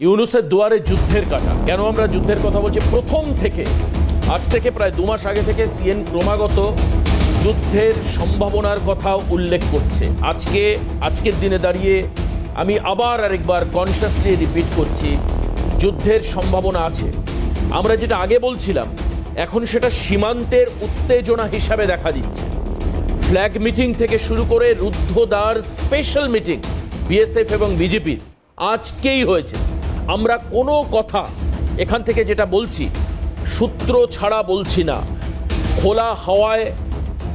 ইউনূসের দুয়ারে যুদ্ধের কাঁটা। কেন আমরা যুদ্ধের কথা বলছি? প্রথম থেকে, আজ থেকে প্রায় 2 মাস আগে থেকে সিএন ক্রমাগত যুদ্ধের সম্ভাবনার কথা উল্লেখ করছে। আজকের দিনে দাঁড়িয়ে আমি আবার আরেকবার কনসিয়াসলি রিপিট করছি, যুদ্ধের সম্ভাবনা আছে। আমরা যেটা আগে বলছিলাম, এখন সেটা সীমান্তের উত্তেজনা হিসাবে দেখা দিচ্ছে। ফ্ল্যাগ মিটিং থেকে শুরু করে রুদ্ধদ্বার স্পেশাল মিটিং বিএসএফ এবং বিজেপির আজকেই হয়েছে। আমরা কোনো কথা এখান থেকে যেটা বলছি সূত্র ছাড়া বলছি না, খোলা হাওয়ায়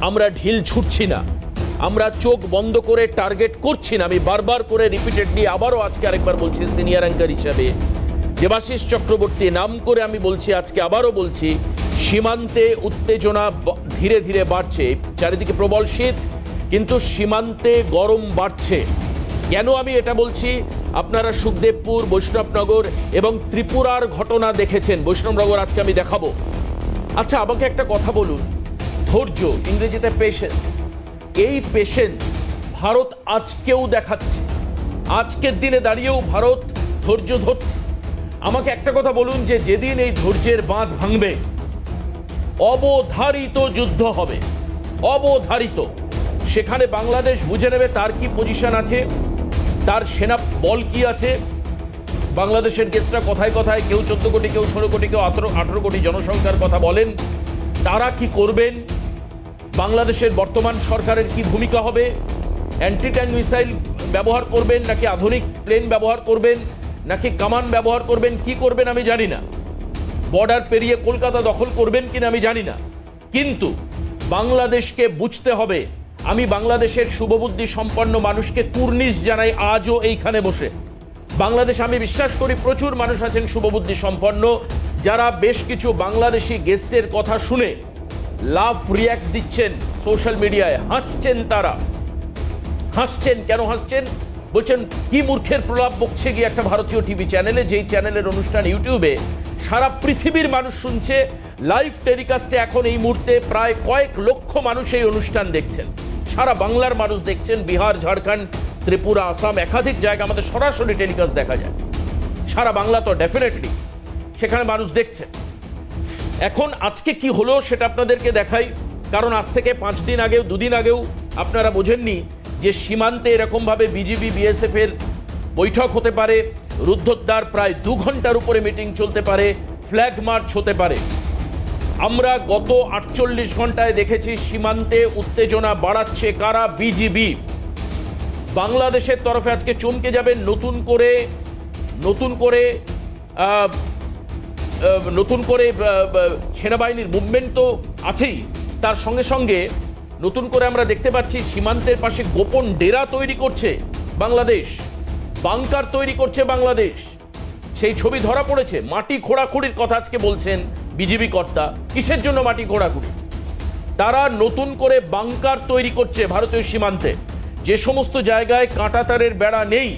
আমরা ঢিল ছুটছি না, আমরা চোখ বন্ধ করে টার্গেট করছি না। আমি বারবার করে রিপিটেডলি আবারও আজকে আরেকবার বলছি, সিনিয়র অ্যাঙ্কার হিসাবে দেবাশিস চক্রবর্তী নাম করে আমি বলছি, আজকে আবারও বলছি, সীমান্তে উত্তেজনা ধীরে ধীরে বাড়ছে। চারিদিকে প্রবল শীত, কিন্তু সীমান্তে গরম বাড়ছে। কেন আমি এটা বলছি? আপনারা সুখদেবপুর, বৈষ্ণবনগর এবং ত্রিপুরার ঘটনা দেখেছেন। বৈষ্ণবনগর আজকে আমি দেখাবো। আচ্ছা, আমাকে একটা কথা বলুন, ধৈর্য, ইংরেজিতে পেশেন্স, এই পেশেন্স ভারত আজকেও দেখাচ্ছে। আজকের দিনে দাঁড়িয়েও ভারত ধৈর্য ধরছে। আমাকে একটা কথা বলুন, যে যেদিন এই ধৈর্যের বাঁধ ভাঙবে, অবধারিত যুদ্ধ হবে, অবধারিত। সেখানে বাংলাদেশ বুঝে নেবে তার কি পজিশন আছে, তার সেনা বল কি আছে। বাংলাদেশের গেস্টরা কথায় কথায় কেউ 14 কোটি, কেউ 16 কোটি, কেউ 18 কোটি জনসংখ্যার কথা বলেন। তারা কি করবেন? বাংলাদেশের বর্তমান সরকারের কি ভূমিকা হবে? অ্যান্টি ট্যাঙ্ক মিসাইল ব্যবহার করবেন, নাকি আধুনিক প্লেন ব্যবহার করবেন, নাকি কামান ব্যবহার করবেন? কি করবেন আমি জানি না। বর্ডার পেরিয়ে কলকাতা দখল করবেন কিনা আমি জানি না। কিন্তু বাংলাদেশকে বুঝতে হবে। আমি বাংলাদেশের শুভবুদ্ধি সম্পন্ন মানুষকে কুর্নিশ জানাই আজও এইখানে বসে। বাংলাদেশ, আমি বিশ্বাস করি প্রচুর মানুষ আছেন শুভবুদ্ধি সম্পন্ন, যারা বেশ কিছু বাংলাদেশি গেস্টের কথা শুনে লাভ রিয়াক্ট দিচ্ছেন সোশ্যাল মিডিয়ায়, হাসছেন। তারা হাসছেন। কেন হাসছেন? বলছেন কি মূর্খের প্রলাপ বকছে গিয়ে একটা ভারতীয় টিভি চ্যানেলে, যেই চ্যানেলের অনুষ্ঠান ইউটিউবে সারা পৃথিবীর মানুষ শুনছে। লাইভ টেলিকাস্টে এখন এই মুহূর্তে প্রায় কয়েক লক্ষ মানুষ এই অনুষ্ঠান দেখছেন। সারা বাংলার মানুষ দেখছেন, বিহার, ঝাড়খণ্ড, ত্রিপুরা, আসাম, একাধিক জায়গা আমাদের সরাসরি টেলিকাস্ট দেখা যায়। সারা বাংলা তো ডেফিনেটলি সেখানে মানুষ দেখছেন। এখন আজকে কি হলো সেটা আপনাদেরকে দেখাই। কারণ আজ থেকে 5 দিন আগেও, 2 দিন আগেও আপনারা বোঝেননি যে সীমান্তে এরকমভাবে বিজিবি বিএসএফ এর বৈঠক হতে পারে, রুদ্ধদ্বার প্রায় 2 ঘন্টার উপরে মিটিং চলতে পারে, ফ্ল্যাগ মার্চ হতে পারে। আমরা গত 48 ঘন্টায় দেখেছি সীমান্তে উত্তেজনা বাড়াচ্ছে কারা? বিজিবি। বাংলাদেশের তরফে আজকে চমকে যাবেন, নতুন করে সেনাবাহিনীর মুভমেন্ট তো আছেই, তার সঙ্গে সঙ্গে নতুন করে আমরা দেখতে পাচ্ছি সীমান্তের পাশে গোপন ডেরা তৈরি করছে বাংলাদেশ, বাংকার তৈরি করছে বাংলাদেশ। সেই ছবি ধরা পড়েছে। মাটি খোঁড়াখুড়ির কথা আজকে বলছেন বিজিবি কর্তা। কিসের জন্য মাটি খোঁড়াখুড়ি? তারা নতুন করে বাংকার তৈরি করছে ভারতীয় সীমান্তে। যে সমস্ত জায়গায় কাঁটাতারের বেড়া নেই,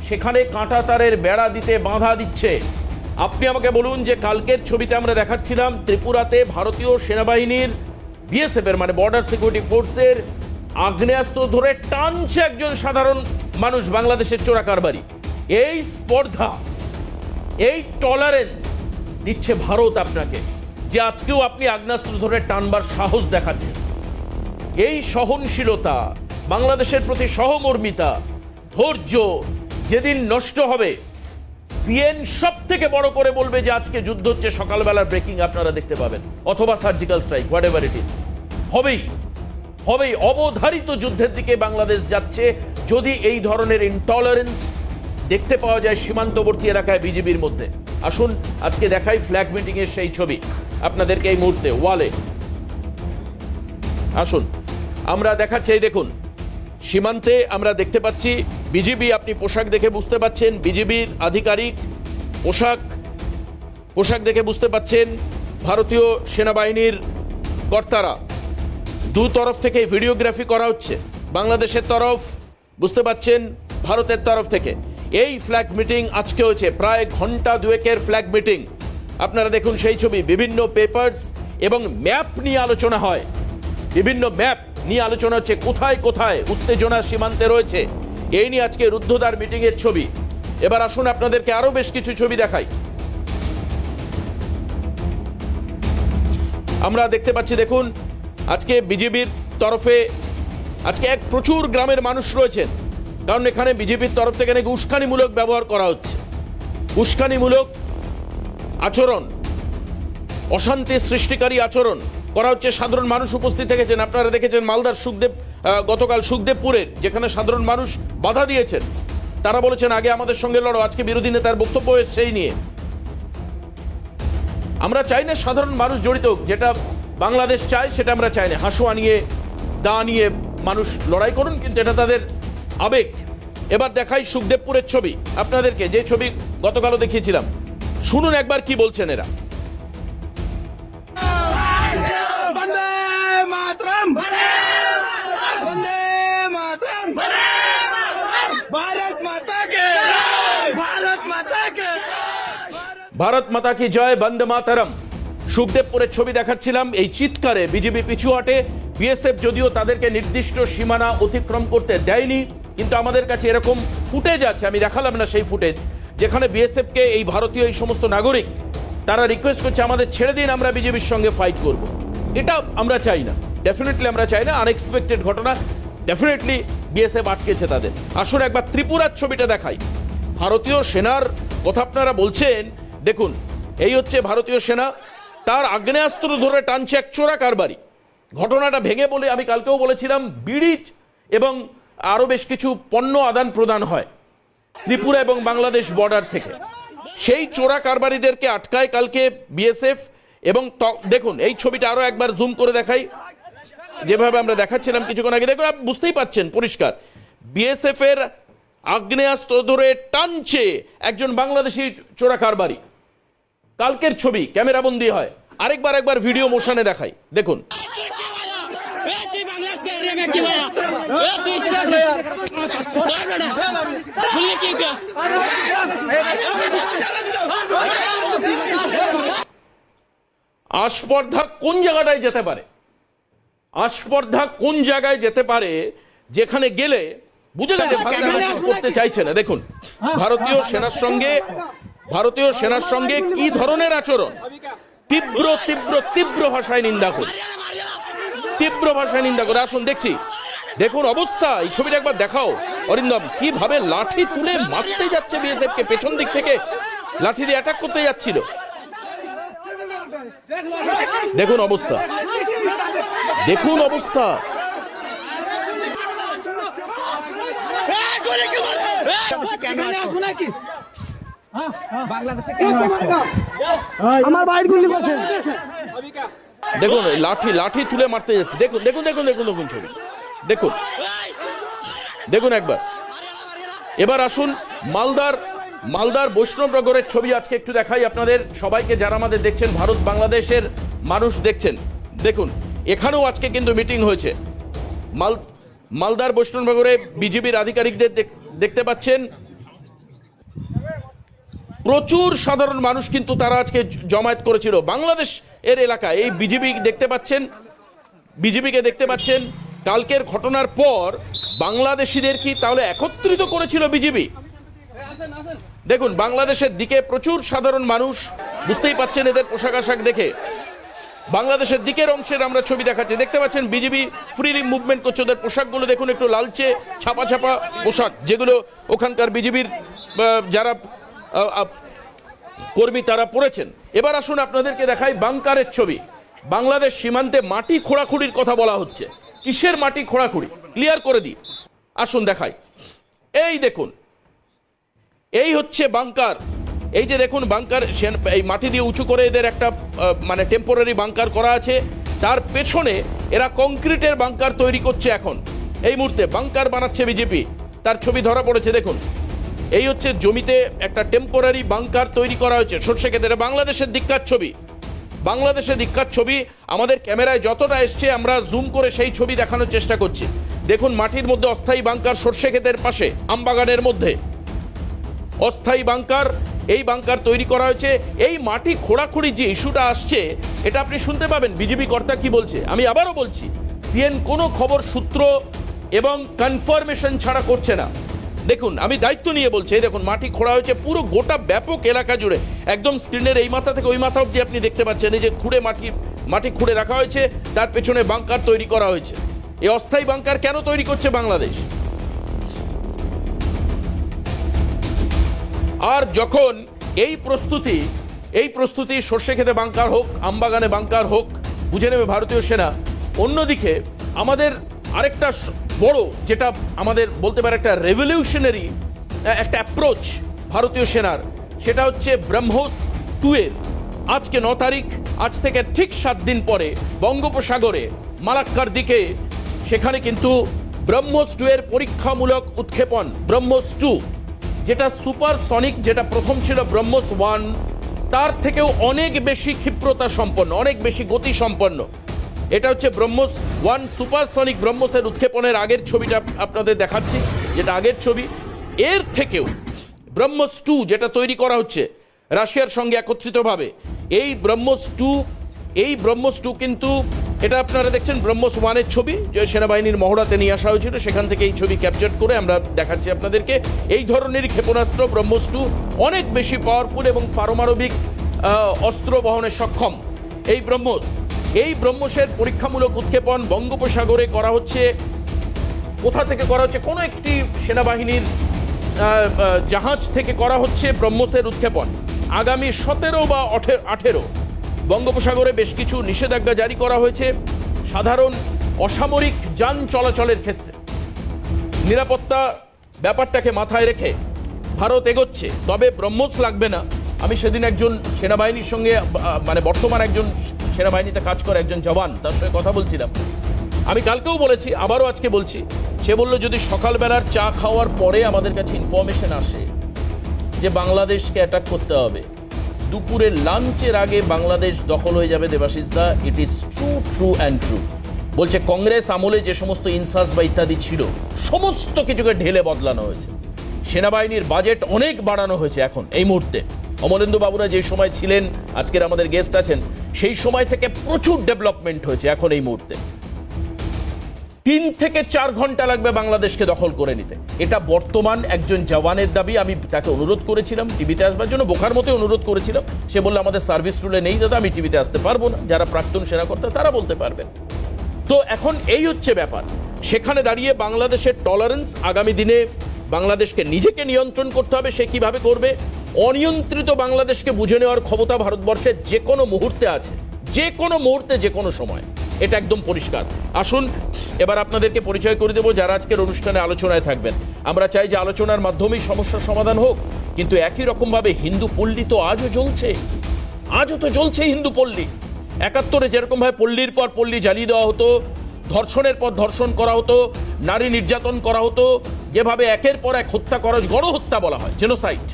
সেখানে কাঁটাতারের বেড়া দিতে বাধা দিচ্ছে। আপনি আমাকে বলুন, যে কালকের ছবিতে আমরা দেখাচ্ছিলাম ত্রিপুরাতে ভারতীয় সেনাবাহিনীর বিএসএফ এর মানে বর্ডার সিকিউরিটি ফোর্সের আগ্নেয়াস্ত্র ধরে টানছে একজন সাধারণ মানুষ, বাংলাদেশের চোরা কারবারি। এই স্পর্ধা, এই টলারেন্স দিচ্ছে ভারত আপনাকে, যে আজকেও আপনি আগ্নেয়াস্ত্র ধরে টানবার সাহস দেখাচ্ছেন। এই সহনশীলতা, বাংলাদেশের প্রতি সহমর্মিতা, ধৈর্য যেদিন নষ্ট হবে, সিএন সব থেকে বড় করে বলবে যে আজকে যুদ্ধ হচ্ছে, সকালবেলার ব্রেকিং আপনারা দেখতে পাবেন, অথবা surgical strike, what ever it is, হবেই। অবধারিত যুদ্ধের দিকে বাংলাদেশ যাচ্ছে যদি এই ধরনের ইনটলারেন্স দেখতে পাওয়া যায় সীমান্তবর্তী এলাকায় বিজিবির মধ্যে। আসুন আজকে দেখাই ফ্ল্যাগ মিটিং এর সেই ছবি আপনাদেরকে এই মুহূর্তে ওয়ালে। আসুন আমরা দেখাচ্ছি, এই দেখুন সীমান্তে আমরা দেখতে পাচ্ছি বিজিবি। আপনি পোশাক দেখে বুঝতে পাচ্ছেন বিজিবির আধিকারিক, পোশাক দেখে বুঝতে পাচ্ছেন ভারতীয় সেনাবাহিনীর কর্তারা। 2 তরফ থেকে ভিডিওগ্রাফি করা হচ্ছে, বাংলাদেশের তরফ, বুঝতে পাচ্ছেন ভারতের তরফ থেকে। এই ফ্ল্যাগ মিটিং আজকে হয়েছে, প্রায় ঘন্টা 2-এর ফ্ল্যাগ মিটিং। আপনারা দেখুন সেই ছবি। বিভিন্ন পেপারস এবং ম্যাপ নিয়ে আলোচনা হয়, বিভিন্ন ম্যাপ নিয়ে আলোচনা হচ্ছে, কোথায় কোথায় উত্তেজনা সীমান্তে রয়েছে। এই নিয়ে আজকে রুদ্ধদ্বার মিটিং এর ছবি। এবার আসুন আপনাদেরকে আরো বেশ কিছু ছবি দেখাই। আমরা দেখতে পাচ্ছি, দেখুন আজকে বিজেপির তরফে আজকে এক প্রচুর গ্রামের মানুষ রয়েছেন, কারণ এখানে বিজেপির তরফ থেকে নাকি উস্কানিমূলক ব্যবহার করা হচ্ছে, উস্কানিমূলক আচরণ, অশান্তি সৃষ্টিকারী আচরণ করা হচ্ছে। সাধারণ মানুষ উপস্থিত থেকেছেন, আপনারা দেখেছেন মালদার গতকাল সুখদেবপুরের, যেখানে সাধারণ মানুষ বাধা দিয়েছেন। তারা বলেছেন আগে আমাদের সঙ্গে লড়ো, আজকে বিরোধী নেতার বক্তব্য সেই নিয়ে। আমরা চাই না সাধারণ মানুষ জড়িত হোক, যেটা বাংলাদেশ চায় সেটা আমরা চাই না। হাসুয়া নিয়ে, দা নিয়ে মানুষ লড়াই করুন, কিন্তু এটা তাদের আবেগ। এবার দেখাই সুখদেবপুরের ছবি আপনাদেরকে, যে ছবি গতকালও দেখিয়েছিলাম। শুনুন একবার কি বলছেন এরা। ভারত মাতা কি জয়, বন্দে মাতরম। সুখদেবপুরের ছবি দেখাচ্ছিলাম। এই চিৎকারে বিজেপি পিছু হটে। বিএসএফ যদিও তাদেরকে নির্দিষ্ট সীমানা অতিক্রম করতে দেয়নি, কিন্তু আমাদের কাছে এরকম ফুটেজ আছে, আমি দেখালাম না সেই ফুটেজ, যেখানে বিএসএফ কে এই ভারতীয় এই সমস্ত নাগরিক তারা রিকোয়েস্ট করছে আমাদের ছেড়ে দিন, আমরা বিজেপির সঙ্গে ফাইট করব। এটা আমরা চাই না, ডেফিনেটলি আমরা চাই না। আনএক্সপেক্টেড ঘটনা, ডেফিনেটলি বিএসএফ আটকেছে তাদের। আসুন একবার ত্রিপুরার ছবিটা দেখাই। ভারতীয় সেনার কথা আপনারা বলছেন, দেখুন এই হচ্ছে ভারতীয় সেনা, তার আগ্নেয়াস্ত্র ধরে টানছে এক চোরা কারবারি। ঘটনাটা ভেঙে বলে আমি কালকেও বলেছিলাম, বিড়ি এবং আরো বেশ কিছু পণ্য আদান প্রদান হয় ত্রিপুরা এবং বাংলাদেশ বর্ডার থেকে। সেই চোরা কারবারিদেরকে আটকায় কালকে বিএসএফ। এবং দেখুন এই ছবিটা আরো একবার জুম করে দেখাই, যেভাবে আমরা দেখাচ্ছিলাম কিছুক্ষণ আগে। দেখুন আপনি বুঝতেই পাচ্ছেন পরিষ্কার, বিএসএফ এর আগ্নেয়াস্ত্র ধরে টানছে একজন বাংলাদেশি চোরা কারবারি। কালকের ছবি ক্যামেরা বন্দী হয়। একবার ভিডিও মোশনে দেখাই, দেখুন। আস্পর্ধা কোন জায়গাটায় যেতে পারে, আস্পর্ধা কোন জায়গায় যেতে পারে, যেখানে গেলে বুঝে গেছে করতে চাইছে না। দেখুন ভারতীয় সেনার সঙ্গে কি ধরনের আচরণ, তীব্র তীব্র তীব্র ভাষায় নিন্দা করে, তীব্র ভাষায় নিন্দা করে। আসুন দেখছি, দেখুন অবস্থা। এই ছবিটা একবার দেখাও অরিন্দম, কিভাবে লাঠি তুলে মারতে যাচ্ছে বিএসএফ কে, পেছন দিক থেকে লাঠি দিয়ে অ্যাটাক করতে যাচ্ছিল। দেখুন অবস্থা, দেখুন অবস্থা। দেখুন লাঠি লাঠি তুলে মারতে যাচ্ছে। দেখুন দেখুন দেখুন দেখুন দেখুন ছবি দেখুন, দেখুন একবার। এবার আসুন মালদার বৈষ্ণবনগরের ছবি আজকে একটু দেখাই আপনাদের সবাইকে, যারা আমাদের দেখছেন, ভারত বাংলাদেশের মানুষ দেখছেন। দেখুন এখানেও আজকে কিন্তু মিটিং হয়েছে। মালদার বৈষ্ণবনগরে বিজেপির আধিকারিকদের দেখতে পাচ্ছেন, প্রচুর সাধারণ মানুষ কিন্তু তারা আজকে জমায়েত করেছিল বাংলাদেশ এর এলাকায়। এই বিজেপিকে দেখতে পাচ্ছেন। কালকের ঘটনার পর বাংলাদেশিদের কি তাহলে একত্রিত করেছিল বিজেপি? দেখুন বাংলাদেশের দিকে প্রচুর সাধারণ মানুষ, বুঝতেই পাচ্ছেন এদের পোশাক আশাক দেখে। বাংলাদেশের দিকের অংশের আমরা ছবি দেখাচ্ছি, দেখতে পাচ্ছেন বিজেপি ফ্রিলি মুভমেন্ট করছে। ওদের পোশাকগুলো দেখুন, একটু লালচে ছাপা ছাপা পোশাক, যেগুলো ওখানকার বিজেপির যারা কর্মী তারা পড়েছেন। এবার আসুন আপনাদেরকে দেখাই বাংকারের ছবি। বাংলাদেশ সীমান্তে মাটি খোঁড়াখুড়ির কথা বলা হচ্ছে। কিসের মাটি খোঁড়াখুড়ি ক্লিয়ার করে দিই, আসুন দেখাই। এই দেখুন, এই হচ্ছে বাংকার। এই যে দেখুন বাংকার, এই মাটি দিয়ে উঁচু করে এদের একটা মানে টেম্পোরারি বাংকার করা আছে। তার পেছনে এরা কংক্রিটের বাংকার তৈরি করছে। এখন এই মুহূর্তে বাংকার বানাচ্ছে বিজেপি, তার ছবি ধরা পড়েছে। দেখুন এই হচ্ছে জমিতে একটা টেম্পোরারি বাংকার তৈরি করা হয়েছে সর্ষে ক্ষেতের। বাংলাদেশের দিককার ছবি, বাংলাদেশের দিককার ছবি। আমাদের ক্যামেরায় যতটা এসছে আমরা জুম করে সেই ছবি দেখানোর চেষ্টা করছি। দেখুন মাটির মধ্যে অস্থায়ী বাংকার, সর্ষে ক্ষেতের পাশে আমবাগানের মধ্যে অস্থায়ী বাংকার। এই বাংকার তৈরি করা হয়েছে। এই মাটি খোঁড়াখুড়ি যে ইস্যুটা আসছে, এটা আপনি শুনতে পাবেন বিজেপি কর্তা কি বলছে। আমি আবারও বলছি, সিএন কোনো খবর সূত্র এবং কনফার্মেশন ছাড়া করছে না। দেখুন, আমি দায়িত্ব নিয়ে বলছি, দেখুন মাটি খোঁড়া হয়েছে পুরো গোটা ব্যাপক এলাকা জুড়ে, একদম স্ক্রিনের এই মাথা থেকে ওই মাথা অব্দি আপনি দেখতে পাচ্ছেন এই যে খুঁড়ে মাটি খুঁড়ে রাখা হয়েছে, তার পেছনে বাংকার তৈরি করা হয়েছে। এই অস্থায়ী বাংকার কেন তৈরি করছে বাংলাদেশ? আর যখন এই প্রস্তুতি সর্ষে খেতে বাংকার হোক, আমবাগানে বাংকার হোক, বুঝে নেবে ভারতীয় সেনা। অন্যদিকে আমাদের আরেকটা বড়, যেটা আমাদের বলতে পারে একটা রেভলিউশনারি একটা অ্যাপ্রোচ ভারতীয় সেনার, সেটা হচ্ছে ব্রহ্মোস 2 এর আজকে 9 তারিখ, আজ থেকে ঠিক 7 দিন পরে বঙ্গোপসাগরে মালাক্কার দিকে সেখানে কিন্তু ব্রহ্মোস 2 এর পরীক্ষামূলক উৎক্ষেপণ। ব্রহ্মোস 2 যেটা সুপারসনিক, যেটা প্রথম ছিল ব্রহ্মোস 1, তার থেকেও অনেক বেশি ক্ষিপ্রতা সম্পন্ন, অনেক বেশি গতি সম্পন্ন। এটা হচ্ছে ব্রহ্মোস 1 সুপারসনিক ব্রহ্মোসের উৎক্ষেপণের আগের ছবিটা আপনাদের দেখাচ্ছি, যেটা আগের ছবি। এর থেকেও ব্রহ্মোস 2 যেটা তৈরি করা হচ্ছে রাশিয়ার সঙ্গে একত্রিতভাবে, এই ব্রহ্মোস 2 কিন্তু এটা আপনারা দেখছেন ব্রহ্মোস 1 এর ছবি, যে সেনাবাহিনীর মহড়াতে নিয়ে আসা হয়েছিল, সেখান থেকে এই ছবি ক্যাপচার করে আমরা দেখাচ্ছি আপনাদেরকে। এই ধরনেরই ক্ষেপণাস্ত্র ব্রহ্মোস 2 অনেক বেশি পাওয়ারফুল এবং পারমাণবিক অস্ত্র বহনে সক্ষম এই ব্রহ্মোসের পরীক্ষামূলক উৎক্ষেপণ বঙ্গোপসাগরে করা হচ্ছে। কোথা থেকে করা হচ্ছে? কোনো একটি সেনাবাহিনীর জাহাজ থেকে করা হচ্ছে ব্রহ্মোসের উৎক্ষেপণ। আগামী 17 বা 18 বঙ্গোপসাগরে বেশ কিছু নিষেধাজ্ঞা জারি করা হয়েছে সাধারণ অসামরিক যান চলাচলের ক্ষেত্রে। নিরাপত্তা ব্যাপারটাকে মাথায় রেখে ভারত এগোচ্ছে, তবে ব্রহ্মোস লাগবে না। আমি সেদিন একজন সেনাবাহিনীর সঙ্গে, মানে বর্তমান একজন সেনাবাহিনীতে কাজ করে একজন জওয়ান, তার সঙ্গে কথা বলছিলাম। আমি কালকেও বলেছি, আবারও আজকে বলছি। সে বলল, যদি সকালবেলার চা খাওয়ার পরে আমাদের কাছে ইনফরমেশন আসে যে বাংলাদেশকে অ্যাটাক করতে হবে, দুপুরের লাঞ্চের আগে বাংলাদেশ দখল হয়ে যাবে। Debashish da, it is true and true. বলছে কংগ্রেস আমলে যে সমস্ত ইনসাস বা ইত্যাদি ছিল, সমস্ত কিছুকে ঢেলে বদলানো হয়েছে। সেনাবাহিনীর বাজেট অনেক বাড়ানো হয়েছে এখন এই মুহূর্তে। অমলেন্দু বাবুরা যে সময় ছিলেন, আজকের আমাদের গেস্ট আছেন, সেই সময় থেকে প্রচুর ডেভেলপমেন্ট হয়েছে এখন এই মুহূর্তে। 3 থেকে 4 ঘন্টা লাগবে বাংলাদেশকে দখল করে নিতে। এটা বর্তমান একজন জওয়ানের দাবি। আমি তাকে অনুরোধ করেছিলাম টিভিতে আসবার জন্য, বোকার মতো অনুরোধ করেছিলাম। সে বলল, আমাদের সার্ভিস রুলে নেই দাদা, আমি টিভিতে আসতে পারবো না। যারা প্রাক্তন সেনাকর্তা তারা বলতে পারবেন। তো এখন এই হচ্ছে ব্যাপার। সেখানে দাঁড়িয়ে বাংলাদেশের টলারেন্স, আগামী দিনে বাংলাদেশকে নিজেকে নিয়ন্ত্রণ করতে হবে। সে কিভাবে করবে? অনিয়ন্ত্রিত বাংলাদেশকে বুঝে নেওয়ার ক্ষমতা ভারতবর্ষের যে কোনো মুহূর্তে আছে, যে কোনো মুহূর্তে, যে কোনো সময়। এটা একদম পরিষ্কার। আসুন এবার আপনাদেরকে পরিচয় করে দেবো যারা আজকের অনুষ্ঠানে আলোচনায় থাকবেন। আমরা চাই যে আলোচনার মাধ্যমেই সমস্যার সমাধান হোক, কিন্তু একই রকমভাবে হিন্দু পল্লী তো আজও জ্বলছে হিন্দু পল্লী। 71-এ যেরকমভাবে পল্লীর পর পল্লী জ্বালিয়ে দেওয়া হতো, ধর্ষণের পর ধর্ষণ করা হতো, নারী নির্যাতন করা হতো, যেভাবে একের পর এক হত্যা করা, গণহত্যা বলা হয়, জেনোসাইড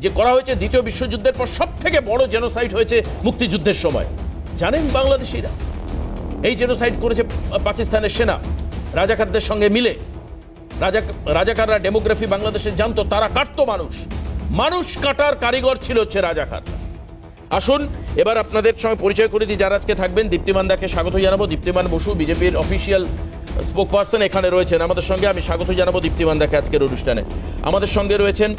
যে করা হয়েছে দ্বিতীয় বিশ্বযুদ্ধের পর সব থেকে বড় জেনোসাইড হয়েছে মুক্তিযুদ্ধের সময়। জানেন বাংলাদেশিরা এই জেনোসাইড করেছে পাকিস্তানের সেনা রাজাকারদের সঙ্গে মিলে। রাজাকাররা ডেমোগ্রাফি বাংলাদেশে জানতো, তারা কাটতো মানুষ কাটার কারিগর ছিল হচ্ছে রাজাকার। আসুন এবার আপনাদের সঙ্গে পরিচয় করে দিই যারা আজকে থাকবেন। দীপ্তিমান দাকে স্বাগত জানাবো। দীপ্তিমান বসু বিজেপির অফিসিয়াল স্পোক পার্সন এখানে রয়েছেন আমাদের সঙ্গে। আমি স্বাগত জানাবো দীপ্তিমান দাকে আজকের অনুষ্ঠানে। আমাদের সঙ্গে রয়েছেন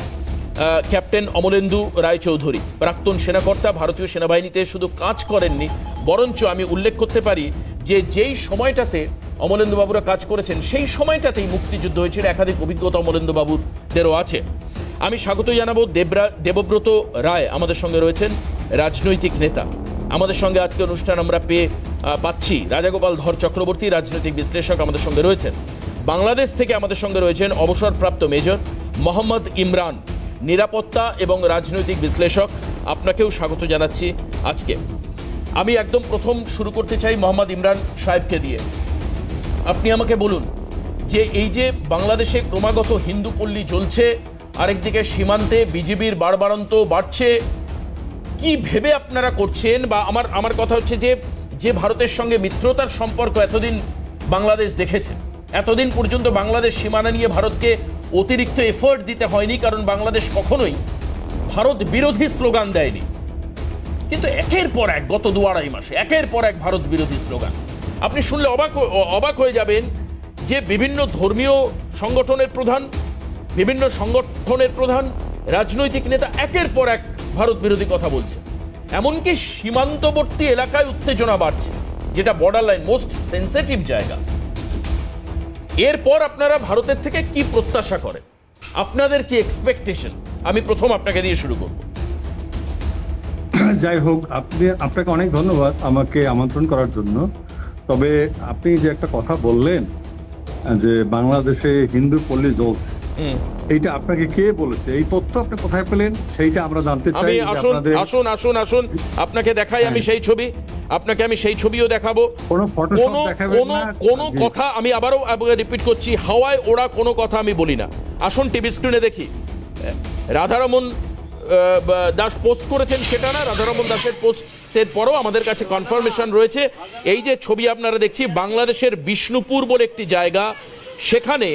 ক্যাপ্টেন অমলেন্দু রায়চৌধুরী, প্রাক্তন সেনাকর্তা। ভারতীয় সেনাবাহিনীতে শুধু কাজ করেননি, বরঞ্চ আমি উল্লেখ করতে পারি যে যেই সময়টাতে অমলেন্দু বাবুরা কাজ করেছেন সেই সময়টাতেই মুক্তিযুদ্ধ হয়েছিল। একাধিক অভিজ্ঞতা অমলেন্দু বাবুদেরও আছে। আমি স্বাগত জানাবো দেবব্রত রায়, আমাদের সঙ্গে রয়েছেন রাজনৈতিক নেতা। আমাদের সঙ্গে আজকে অনুষ্ঠান আমরা পাচ্ছি রাজাগোপাল ধর চক্রবর্তী, রাজনৈতিক বিশ্লেষক আমাদের সঙ্গে রয়েছেন। বাংলাদেশ থেকে আমাদের সঙ্গে রয়েছেন অবসরপ্রাপ্ত মেজর মোহাম্মদ ইমরান, নিরাপত্তা এবং রাজনৈতিক বিশ্লেষক। আপনাকেও স্বাগত জানাচ্ছি আজকে। আমি একদম প্রথম শুরু করতে চাই মোহাম্মদ ইমরান সাহেবকে দিয়ে। আপনি আমাকে বলুন যে এই যে বাংলাদেশে ক্রমাগত হিন্দু পল্লী জ্বলছে, আরেকদিকে সীমান্তে বিজিবির বাড়বাড়ন্ত বাড়ছে, কি ভেবে আপনারা করছেন? বা আমার কথা হচ্ছে যে ভারতের সঙ্গে মিত্রতার সম্পর্ক এতদিন বাংলাদেশ দেখেছে, এতদিন পর্যন্ত বাংলাদেশ সীমানা নিয়ে ভারতকে অতিরিক্ত এফোর্ট দিতে হয়নি, কারণ বাংলাদেশ কখনোই ভারত বিরোধী স্লোগান দেয়নি। কিন্তু একের পর এক গত 2-2.5 মাসে একের পর এক ভারত বিরোধী স্লোগান। আপনি শুনলে অবাক হয়ে যাবেন যে বিভিন্ন ধর্মীয় সংগঠনের প্রধান, বিভিন্ন সংগঠনের প্রধান, রাজনৈতিক নেতা একের পর এক ভারত বিরোধী কথা বলছে। এমনকি সীমান্তবর্তী এলাকায় উত্তেজনা বাড়ছে, যেটা বর্ডার লাইন, মোস্ট সেন্সিটিভ জায়গা। এরপর আপনারা ভারতের থেকে কি প্রত্যাশা করেন? আপনাদের কি এক্সপেকটেশন? আমি প্রথম আপনাকে দিয়ে শুরু করব। যাই হোক, আপনাকে অনেক ধন্যবাদ আমাকে আমন্ত্রণ করার জন্য। তবে আপনি যে একটা কথা বললেন যে বাংলাদেশে হিন্দু পল্লী জ্বলছে, এইটা আপনাকে কে বলেছে? এই তথ্য আপনি কোথায় পেলেন সেইটা আমরা জানতে চাই। আসুন আপনাকে দেখাই আমি সেই ছবি, আপনাকে আমি সেই ছবিও দেখাবো। কোনো কথা আমি আবারও রিপিট করছি, হাওয়ায় ওরা কোনো কথা আমি বলি না। আসুন টিভি স্ক্রিনে দেখি। রাধারমন দাস পোস্ট করেছেন সেটা না, রাধারমন দাসের পোস্টের পরও আমাদের কাছে কনফার্মেশন রয়েছে। এই যে ছবি আপনারা দেখছি, বাংলাদেশের বিষ্ণুপুর বলে একটি জায়গা, সেখানে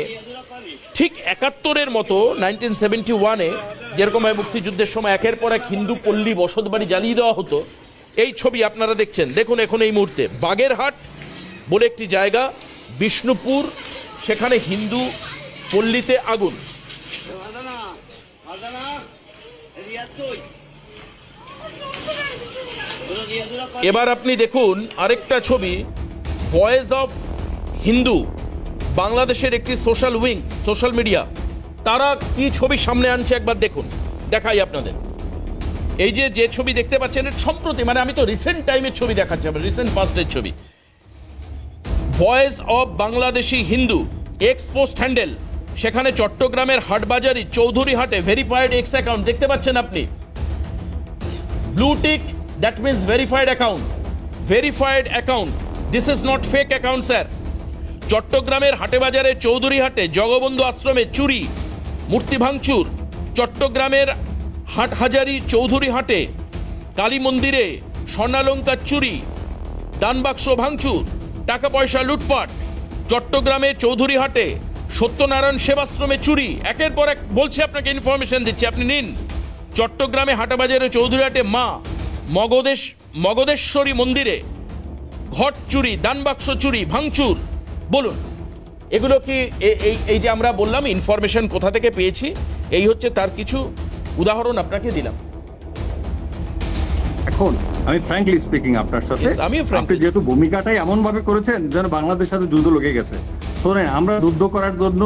ঠিক 71-এর মতো 1971-এ যেরকম মুক্তিযুদ্ধের সময় একের পর এক হিন্দু পল্লী বসত বাড়ি জ্বালিয়ে দেওয়া হতো, এই ছবি আপনারা দেখছেন। দেখুন এখন এই মুহূর্তে বাগেরহাট বলে একটি জায়গা, বিষ্ণুপুর, সেখানে হিন্দু পল্লীতে আগুন। এবার আপনি দেখুন আরেকটা ছবি, ভয়েস অফ হিন্দু, বাংলাদেশের একটি সোশ্যাল উইংস, সোশ্যাল মিডিয়া, তারা কি ছবি সামনে আনছে একবার দেখুন, দেখাই আপনাদের। এই যে ছবি দেখতে পাচ্ছেন সম্প্রতি, মানে আমি তো রিসেন্ট টাইমের ছবি দেখাচ্ছি, রিসেন্ট পাস্টের ছবি। Voice of Bangladeshi Hindu x post handle, সেখানে চট্টগ্রামের হাটবাজারি চৌধুরীহাটে ভেরিফাইড এক্স অ্যাকাউন্ট দেখতে পাচ্ছেন আপনি। Blue tick, that means verified account, verified account, this is not fake account sir. চট্টগ্রামের হাটেবাজারে চৌধুরীহাটে জগবন্ধু আশ্রমে চুরি, মূর্তি ভাঙচুর, চট্টগ্রামের হাটহাজারি চৌধুরীহাটে কালী মন্দিরে স্বর্ণালঙ্কার চুরি, দানবাক্স ভাঙচুর, টাকা পয়সা লুটপাট, চট্টগ্রামে চৌধুরীহাটে সত্যনারায়ণ সেবাশ্রমে চুরি, একের পর এক বলছি, আপনাকে ইনফরমেশন দিচ্ছি, আপনি নিন। চট্টগ্রামে হাটাবাজারে চৌধুরীহাটে মা মগধেশ্বরী মন্দিরে ঘট চুরি, দানবাক্স চুরি, ভাঙচুর। বলুন এগুলো কি এই যে আমরা বললাম ইনফরমেশন কোথা থেকে পেয়েছি, এই হচ্ছে তার কিছু উদাহরণ আপনাকে দিলাম। এখন আমি ফ্র্যাঙ্কলি স্পিকিং আপনার সাথে, আপনি যেহেতু ভূমিকাটাই এমন ভাবে করেছেন যেন বাংলাদেশের সাথে যুদ্ধ লেগে গেছে। শোনেন, আমরা যুদ্ধ করার জন্য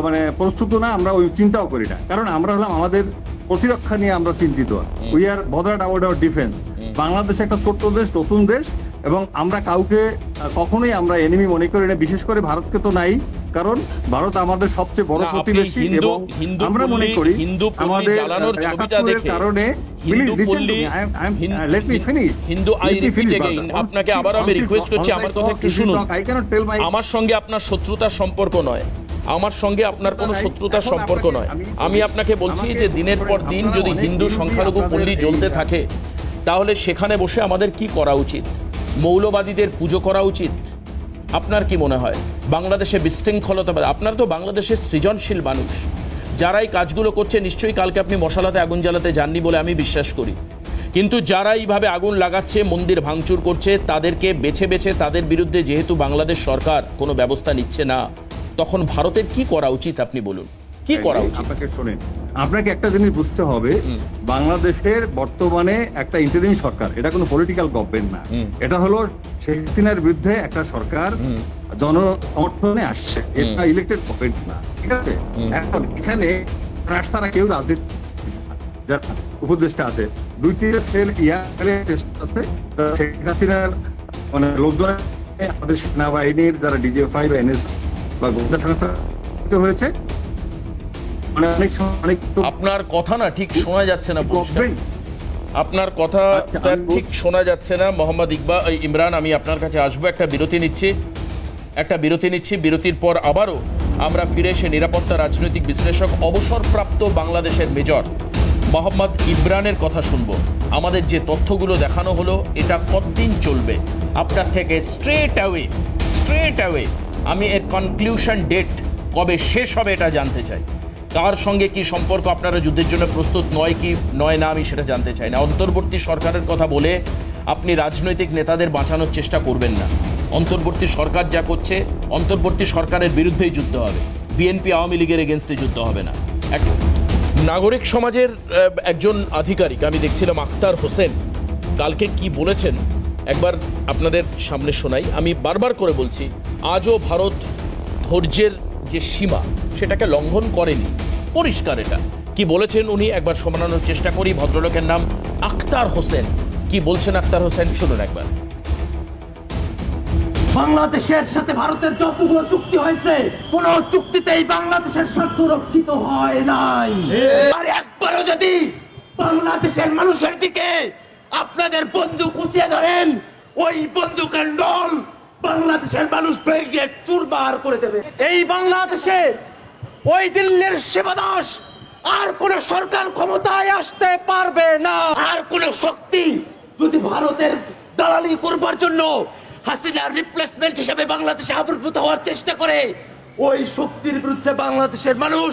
মানে প্রস্তুত না, আমরা ওই চিন্তাও করি না, কারণ আমরা হলাম আমাদের প্রতিরক্ষা নিয়ে আমরা চিন্তিত। We are bothered about our defence. Bangladesh একটা ছোট্ট দেশ, নতুন দেশ, এবং আমরা কাউকে কখনোই আমরা এনিমি মনে করি না, বিশেষ করে ভারতকে তো নাই, কারণ ভারত আমাদের সবচেয়ে বড় প্রতিবেশী। এবং আমরা মনে করি আমাদের কারণে আপনাকে আবার আমি রিকোয়েস্ট করছি, আমার কথা একটু শুনুন। আমার সঙ্গে আপনার শত্রুতার সম্পর্ক নয়, আমার সঙ্গে আপনার কোনো শত্রুতার সম্পর্ক নয়। আমি আপনাকে বলছি যে দিনের পর দিন যদি হিন্দু সংখ্যালঘু পল্লী জ্বলতে থাকে, তাহলে সেখানে বসে আমাদের কি করা উচিত? মৌলবাদীদের পুজো করা উচিত? আপনার কি মনে হয়? বাংলাদেশে বিশৃঙ্খলতা, আপনার তো বাংলাদেশের সৃজনশীল মানুষ, যারা এই কাজগুলো করছে, নিশ্চয়ই কালকে আপনি মশালাতে আগুন জ্বালাতে যাননি বলে আমি বিশ্বাস করি। কিন্তু যারা এইভাবে আগুন লাগাচ্ছে, মন্দির ভাঙচুর করছে, তাদেরকে বেছে বেছে তাদের বিরুদ্ধে যেহেতু বাংলাদেশ সরকার কোনো ব্যবস্থা নিচ্ছে না, তখন ভারতের কি করা উচিত আপনি বলুন, কি করা উচিত? আপনাকে শোনেন, আপনাকে একটা জিনিস বুঝতে হবে, বাংলাদেশের বর্তমানে একটা ইন্টারিম সরকার, এটা কোনো পলিটিক্যাল গভর্নমেন্ট না, এটা হলো শেখ হাসিনার বিরুদ্ধে একটা সরকার জনসমর্থনে আসছে, এটা ইলেক্টেড গভর্নমেন্ট না, ঠিক আছে? এখন এখানে রাস্তারা কেউ রাজনীতি, যারা উপদেষ্টা আছে, দুইটি সেল আছে, শেখ হাসিনার মানে লোকজন, আমাদের সেনাবাহিনীর যারা ডিজিএফআই বা এনএস বা গোয়েন্দা সংস্থা হয়েছে। আপনার কথা না ঠিক শোনা যাচ্ছে না, আপনার কথা স্যার ঠিক শোনা যাচ্ছে না। মোহাম্মদ ইমরান, আমি আপনার কাছে আসবো, একটা বিরতি নিচ্ছি, বিরতির পর আবারও আমরা ফিরে এসে নিরাপত্তা রাজনৈতিক বিশ্লেষক, অবসরপ্রাপ্ত বাংলাদেশের মেজর মোহাম্মদ ইমরানের কথা শুনবো। আমাদের যে তথ্যগুলো দেখানো হলো, এটা কতদিন চলবে আপনার থেকে স্ট্রেট অ্যাওয়ে আমি এর কনক্লুশন ডেট কবে শেষ হবে এটা জানতে চাই। কার সঙ্গে কি সম্পর্ক, আপনারা যুদ্ধের জন্য প্রস্তুত নয় না, আমি সেটা জানতে চাই না। অন্তর্বর্তী সরকারের কথা বলে আপনি রাজনৈতিক নেতাদের বাঁচানোর চেষ্টা করবেন না। অন্তর্বর্তী সরকার যা করছে, অন্তর্বর্তী সরকারের বিরুদ্ধেই যুদ্ধ হবে। বিএনপি আওয়ামী লীগের এগেনস্টে যুদ্ধ হবে না। নাগরিক সমাজের একজন আধিকারিক আমি দেখছিলাম আখতার হোসেন কালকে কি বলেছেন একবার আপনাদের সামনে শোনাই। আমি বারবার করে বলছি, আজও ভারত ধৈর্যের যে সীমা সেটাকে লঙ্ঘন করেনি, পরিষ্কার এটা। কি বলেছেন উনি একবার শোনানোর চেষ্টা করি। ভদ্রলোকের নাম আখতার হোসেন। কি বলছেন আখতার হোসেন শুনুন একবার। বাংলাদেশের সাথে ভারতের যতগুলো চুক্তি হয়েছে কোন চুক্তিতেই বাংলাদেশের স্বার্থ রক্ষিত হয় নাই। আর একবারও যদি বাংলাদেশের মানুষের দিকে আপনাদের বন্দুক উঁচিয়ে ধরেন, ওই বন্দুকের নল বাংলাদেশের মানুষ ভেঙে চুরমার করে দেবে। এই বাংলাদেশে ওই দিল্লির শিবদাস আর কোন সরকার ক্ষমতায় আসতে পারবে না। আর কোন শক্তি যদি ভারতের দালালি করবার জন্য হাসিনার রিপ্লেসমেন্ট হিসেবে বাংলাদেশে আবির্ভূত হওয়ার চেষ্টা করে, ওই শক্তির বিরুদ্ধে বাংলাদেশের মানুষ,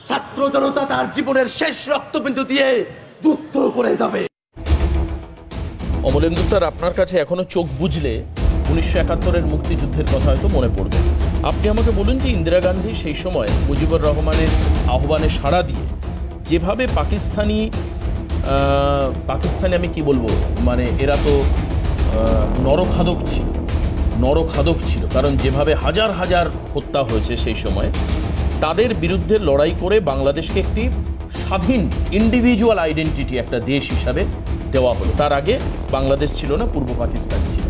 ছাত্র জনতা তার জীবনের শেষ রক্তবিন্দু দিয়ে যুদ্ধ করে যাবে। অমলেন্দু স্যার, আপনার কাছে এখনো চোখ বুঝলে 1971-এর মুক্তিযুদ্ধের কথা হয়তো মনে পড়বে। আপনি আমাকে বলুন যে ইন্দিরা গান্ধী সেই সময় মুজিবুর রহমানের আহ্বানে সাড়া দিয়ে যেভাবে পাকিস্তানি আমি কি বলবো, মানে এরা তো নরখাদক ছিল, কারণ যেভাবে হাজার হাজার হত্যা হয়েছে সেই সময়, তাদের বিরুদ্ধে লড়াই করে বাংলাদেশকে একটি স্বাধীন ইন্ডিভিজুয়াল আইডেন্টিটি একটা দেশ হিসাবে দেওয়া হলো। তার আগে বাংলাদেশ ছিল না, পূর্ব পাকিস্তান ছিল।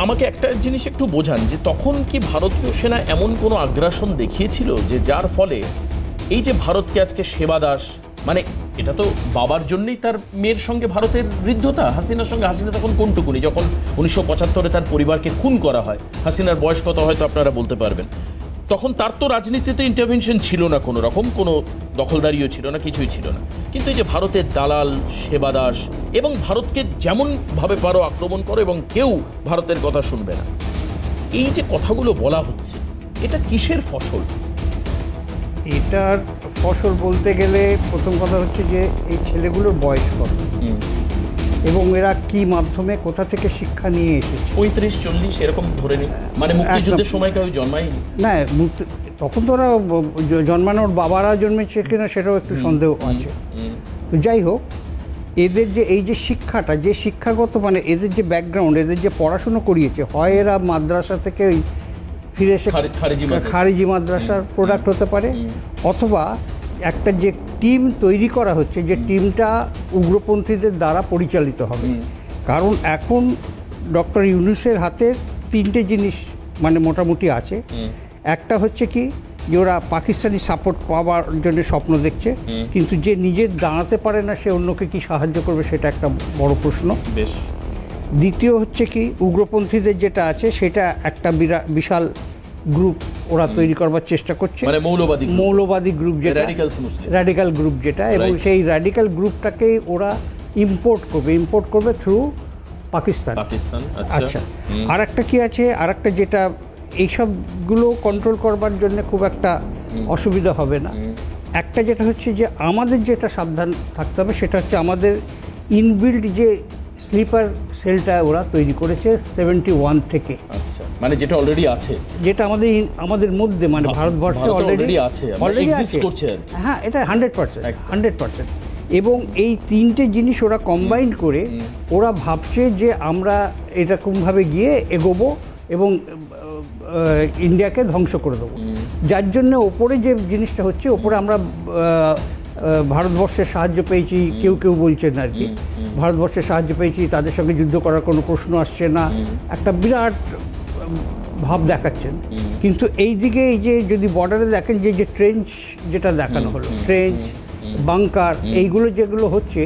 আমাকে একটা জিনিস একটু বোঝান যে তখন কি ভারতীয় সেনা এমন কোনো আগ্রাসন দেখিয়েছিল যে যার ফলে এই যে ভারতকে আজকে সেবা দাস, মানে এটা তো বাবার জন্যই তার মেয়ের সঙ্গে ভারতের হৃদ্যতা, হাসিনার সঙ্গে হাসিনা তখন কোনটুকুনি, যখন 1975-এ তার পরিবারকে খুন করা হয়, হাসিনার বয়স কত হয়তো আপনারা বলতে পারবেন, তখন তার তো রাজনীতিতে ইন্টারভেনশন ছিল না, কোনো রকম কোনো দখলদারিও ছিল না, কিছুই ছিল না। কিন্তু এই যে ভারতের দালাল, সেবাদাস, এবং ভারতকে যেমনভাবে পারো আক্রমণ করো এবং কেউ ভারতের কথা শুনবে না, এই যে কথাগুলো বলা হচ্ছে, এটা কিসের ফসল? এটার ফসল বলতে গেলে প্রথম কথা হচ্ছে যে এই ছেলেগুলোর বয়স কত এবং এরা কি মাধ্যমে কোথা থেকে শিক্ষা নিয়ে এসেছে। 35-40 এরকম ধরে নিই, মানে মুক্তিযুদ্ধের সময় কেউ জন্মায়নি না, তখন তো ওরা জন্মানোর বাবারা জন্মেছে কিনা সেটাও একটু সন্দেহ আছে। তো যাই হোক, এদের যে এই যে শিক্ষাটা, যে শিক্ষাগত মানে এদের যে ব্যাকগ্রাউন্ড, এদের যে পড়াশুনো করিয়েছে, হয় এরা মাদ্রাসা থেকে ফিরে এসে খারিজি মাদ্রাসার প্রোডাক্ট হতে পারে, অথবা একটা যে টিম তৈরি করা হচ্ছে, যে টিমটা উগ্রপন্থীদের দ্বারা পরিচালিত হবে। কারণ এখন ডক্টর ইউনূসের হাতে 3টে জিনিস মানে মোটামুটি আছে। একটা হচ্ছে কি যে ওরা পাকিস্তানি সাপোর্ট পাওয়ার জন্য স্বপ্ন দেখছে, কিন্তু যে নিজের দাঁড়াতে পারে না সে অন্যকে কি সাহায্য করবে সেটা একটা বড় প্রশ্ন। বেশ। দ্বিতীয় হচ্ছে কি উগ্রপন্থীদের যেটা আছে সেটা একটা বিশাল গ্রুপ ওরা তৈরি করবার চেষ্টা করছে, মানে মৌলবাদী গ্রুপ, যেটা র্যাডিক্যাল গ্রুপ যেটা, এবং সেই র্যাডিক্যাল গ্রুপটাকে ওরা ইম্পোর্ট করবে থ্রু পাকিস্তান। আচ্ছা, আর একটা কি আছে, আর একটা যেটা এইসবগুলো কন্ট্রোল করবার জন্য খুব একটা অসুবিধা হবে না, একটা যেটা হচ্ছে যে আমাদের যেটা সাবধান থাকতে হবে সেটা হচ্ছে আমাদের ইনবিল্ড যে স্লিপার সেলটা ওরা তৈরি করেছে 71 থেকে। আচ্ছা, মানে যেটা অলরেডি আছে, যেটা আমাদের মধ্যে মানে ভারতবর্ষে অলরেডি আছে, হ্যাঁ, এটা 100%। এবং এই 3টে জিনিস ওরা কম্বাইন করে ওরা ভাবছে যে আমরা এরকমভাবে গিয়ে এগোবো এবং ইন্ডিয়াকে ধ্বংস করে দেবো। যার জন্য ওপরে যে জিনিসটা হচ্ছে, ওপরে আমরা ভারতবর্ষের সাহায্য পেয়েছি, কেউ বলছেন আর কি, ভারতবর্ষের সাহায্য পেয়েছি, তাদের সঙ্গে যুদ্ধ করার কোনো প্রশ্ন আসছে না, একটা বিরাট ভাব দেখাচ্ছেন। কিন্তু এই দিকে এই যে যদি বর্ডারে দেখেন যে ট্রেঞ্চ যেটা দেখানো হলো, ট্রেঞ্চ, বাংকার, এইগুলো যেগুলো হচ্ছে,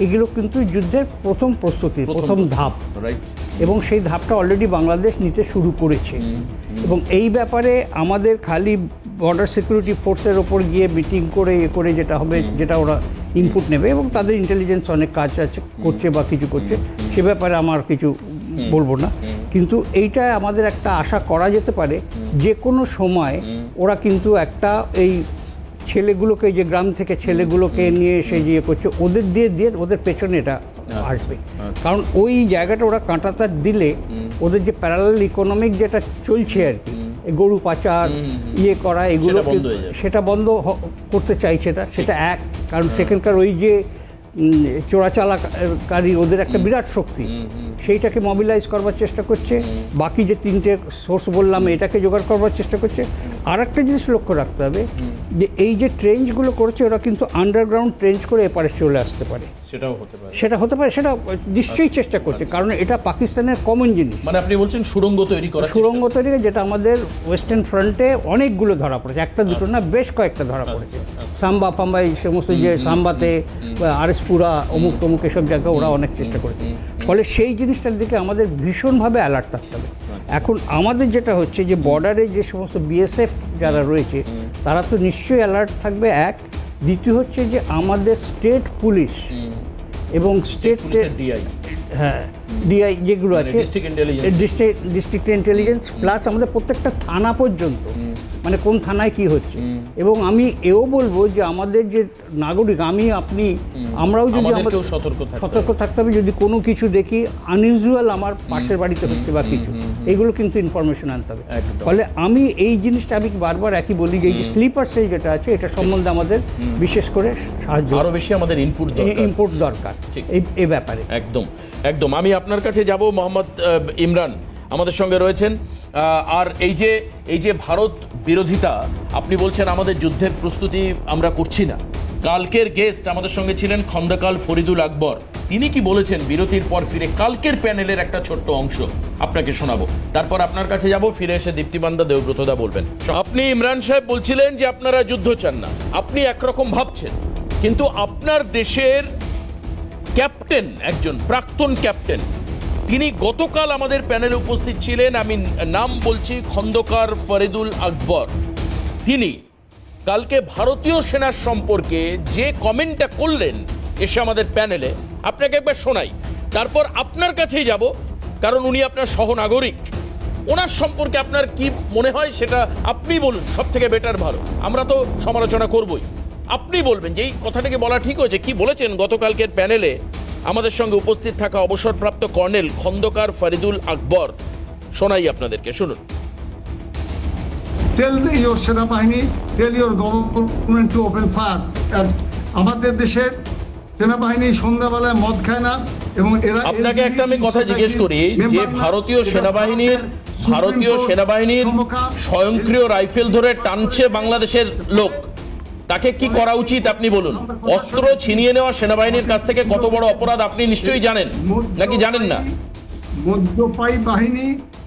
এগুলো কিন্তু যুদ্ধের প্রথম প্রস্তুতি, প্রথম ধাপ, এবং সেই ধাপটা অলরেডি বাংলাদেশ নিতে শুরু করেছে। এবং এই ব্যাপারে আমাদের খালি বর্ডার সিকিউরিটি ফোর্সের ওপর গিয়ে মিটিং করে যেটা হবে, যেটা ওরা ইনপুট নেবে, এবং তাদের ইন্টেলিজেন্স অনেক কাজ আছে, করছে বা কিছু করছে, সে ব্যাপারে আমার কিছু বলবো না। কিন্তু এইটা আমাদের একটা আশা করা যেতে পারে, যে কোনো সময় ওরা কিন্তু একটা এই ছেলেগুলোকে, যে গ্রাম থেকে ছেলেগুলোকে নিয়ে এসে যে করছে, ওদের দিয়ে ওদের পেছনে এটা আসবে। কারণ ওই জায়গাটা ওরা কাঁটাতার দিলে ওদের যে প্যারালাল ইকোনমিক যেটা চলছে আর কি, গরু পাচার ইয়ে করা এগুলো সেটা বন্ধ হয়ে যাবে। সেটা বন্ধ করতে চাইছে না, সেটা এক। কারণ সেখানকার ওই যে চোরাচালাকারী ওদের একটা বিরাট শক্তি, সেইটাকে মোবিলাইজ করবার চেষ্টা করছে। বাকি যে তিনটে সোর্স বললাম এটাকে জোগাড় করবার চেষ্টা করছে। আর একটা জিনিস লক্ষ্য রাখতে হবে যে এই যে ট্রেঞ্চগুলো করছে ওরা কিন্তু আন্ডারগ্রাউন্ড ট্রেঞ্চ করে এপারে চলে আসতে পারে, সেটাও হতে পারে, সেটা নিশ্চয়ই চেষ্টা করছে। কারণ এটা পাকিস্তানের কমন জিনিস। মানে আপনি বলছেন সুড়ঙ্গ তৈরি করা, সুড়ঙ্গ তৈরি, যেটা আমাদের ওয়েস্টার্ন ফ্রন্টে অনেকগুলো ধরা পড়েছে, একটা দুটো না বেশ কয়েকটা ধরা পড়েছে। সাম্বা ফাম্বা এই সমস্ত যে সাম্বাতে আরএসপুরা অমুক তমুক এসব জায়গায় ওরা অনেক চেষ্টা করেছে। ফলে সেই জিনিসটার দিকে আমাদের ভীষণভাবে অ্যালার্ট থাকতে হবে। এখন আমাদের যেটা হচ্ছে যে বর্ডারে যে সমস্ত বিএসএফ যারা রয়েছে তারা তো নিশ্চয়ই অ্যালার্ট থাকবে, এক। দ্বিতীয় হচ্ছে যে আমাদের স্টেট পুলিশ এবং স্টেট ডিআই, হ্যাঁ ডিআই যেগুলো আছে, ডিস্ট্রিক্ট ইন্টেলিজেন্স, প্লাস আমাদের প্রত্যেকটা থানা পর্যন্ত, মানে কোন থানায় কি হচ্ছে। এবং আমি এও বলবো যে আমাদের যে নাগরিক, আমরাও যদি সতর্ক থাকতে হবে। যদি কোনো কিছু দেখি আনইউজুয়াল আমার পাশের বাড়িতে হচ্ছে বা কিছু, এগুলো কিন্তু ইনফরমেশন আনতে হবে। ফলে আমি এই জিনিসটা আমি বারবার একই বলি যে এই যে স্লিপার সেল যেটা আছে এটা সম্বন্ধে আমাদের বিশেষ করে সাহায্য, আরো বেশি আমাদের ইনপুট দরকার এই ব্যাপারে। একদম একদম। আমি আপনার কাছে যাব, মোহাম্মদ ইমরান আমাদের সঙ্গে রয়েছেন। আর এই যে ভারত বিরোধিতা, আপনি বলছেন আমাদের যুদ্ধের প্রস্তুতি আমরা করছি না। কালকের গেস্ট আমাদের সঙ্গে ছিলেন খন্দকার ফরিদুল আকবর, তিনি কি বলেছেন বিরতির পর ফিরে কালকের প্যানেলের একটা ছোট্ট অংশ আপনাকে শোনাবো, তারপর আপনার কাছে যাব, ফিরে এসে দীপ্তিবান্দা দেবব্রতদা বলবেন। আপনি ইমরান সাহেব বলছিলেন যে আপনারা যুদ্ধ চান না, আপনি একরকম ভাবছেন, কিন্তু আপনার দেশের ক্যাপ্টেন, একজন প্রাক্তন ক্যাপ্টেন, তিনি গতকাল আমাদের প্যানেলে উপস্থিত ছিলেন। আমি নাম বলছি খন্দকার ফরিদুল আকবর। তিনি কালকে ভারতীয় সেনার সম্পর্কে যে কমেন্টটা করলেন এসে আমাদের প্যানেলে, আপনাকে একবার শোনাই, তারপর আপনার কাছেই যাব, কারণ উনি আপনার সহনাগরিক। ওনার সম্পর্কে আপনার কি মনে হয় সেটা আপনি বলুন, সব থেকে বেটার ভালো। আমরা তো সমালোচনা করবই, আপনি বলবেন যে এই কথাটাকে বলা ঠিক হয়েছে। কি বলেছেন গতকালকের প্যানেলে আমাদের সঙ্গে উপস্থিত থাকা অবসরপ্রাপ্ত কর্নেল খন্দকার ফরিদুল আকবর, শোনাই আপনাদেরকে, শুনুন। Tell your সেনাবাহিনী, tell your government to open fire. আমাদের দেশের সেনাবাহিনী সন্ধ্যাবেলায় মদ খায় না, এবং এরা, আপনাকে একটা আমি কথা জিজ্ঞেস করি যে ভারতীয় সেনাবাহিনীর স্বয়ংক্রিয় রাইফেল ধরে টানছে বাংলাদেশের লোক, তাকে কি করা উচিত আপনি বলুন? অস্ত্র ছিনিয়ে নেওয়া সেনাবাহিনীর কাছ থেকে কত বড় অপরাধ আপনি নিশ্চয়ই জানেন, নাকি জানেন না? মদ্যপায়ী বাহিনী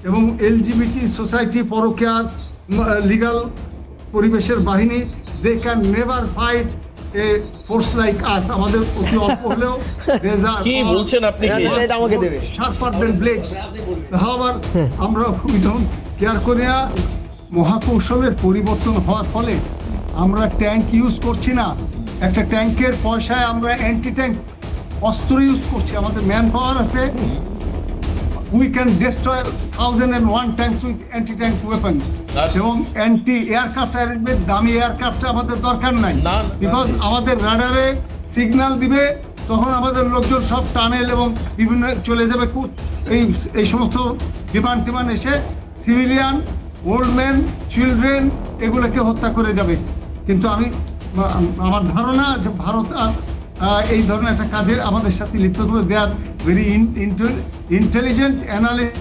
এবং এলজিবিটি সোসাইটি, পরকীয়ার লিগাল পরিবেশের বাহিনী, they can never fight a force like us. আমাদের অতি অল্প হলেও কি বলছেন আপনি? আমাকে দেবে শার্পার দ্যান ব্লেডস। হাওয়ার আমরা উই ডোন্ট কেয়ার করি না। মহাকৌশলের পরিবর্তন হওয়ার ফলে আমরা ট্যাঙ্ক ইউজ করছি না, একটা ট্যাঙ্কের পয়সায় আমরা অ্যান্টি ট্যাঙ্ক অস্ত্র ইউজ করছি। আমাদের ম্যান পাওয়ার আছে, we can destroy 1001 tanks with anti tank weapons. এবং অ্যান্টি এয়ারক্রাফট অ্যারেঞ্জমেন্ট, দামি এয়ারক্রাফট আমাদের দরকার নাই, বিকজ আমাদের রাডারে সিগন্যাল দিবে, তখন আমাদের লোকজন সব টানেল এবং বিভিন্ন চলে যাবে। এই সমস্ত বিমান টিমান এসে সিভিলিয়ান, ওল্ড ম্যান, চিলড্রেন এগুলোকে হত্যা করে যাবে। কিন্তু আমার ধারণা যে ভারত এই ধরনের একটা কাজে আমাদের সাথে লিপ্ত করে, দে আর ভেরি ইন্টেলিজেন্ট অ্যানালিস্ট,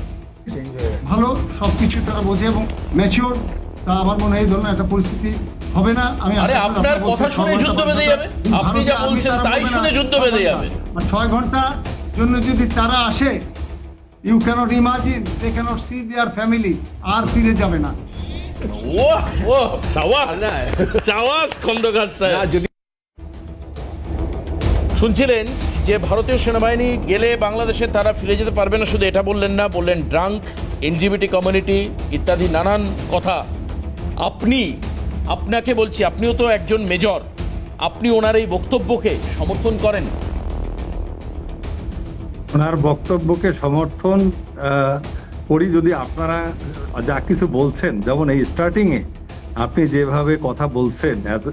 ভালো সবকিছু তারা বোঝে এবং ম্যাচিওর। তা আমার মনে হয় এই ধরনের একটা পরিস্থিতি হবে না। আমি আপনার কথা শুনে যুদ্ধ বেঁধে যাবে, আপনি যা বলছেন তাই শুনে যুদ্ধ বেঁধে যাবে। 6 ঘন্টার জন্য যদি তারা আসে, you cannot imagine, they cannot see their family, আর ফিরে যাবে না। শুনছিলেন যে ভারতীয় সেনাবাহিনী গেলে বাংলাদেশে তারা ফিরে যেতে পারবে না। শুধু এটা বললেন না, বললেন ড্রাঙ্ক, এলজিবিটি কমিউনিটি ইত্যাদি নানান কথা। আপনাকে বলছি, আপনিও তো একজন মেজর, আপনি ওনার এই বক্তব্যকে সমর্থন করেন? ওনার বক্তব্যকে সমর্থন করি যদি আপনারা যা কিছু বলছেন, যেমন এই স্টার্টিংয়ে আপনি যেভাবে কথা বলছেন অ্যাজ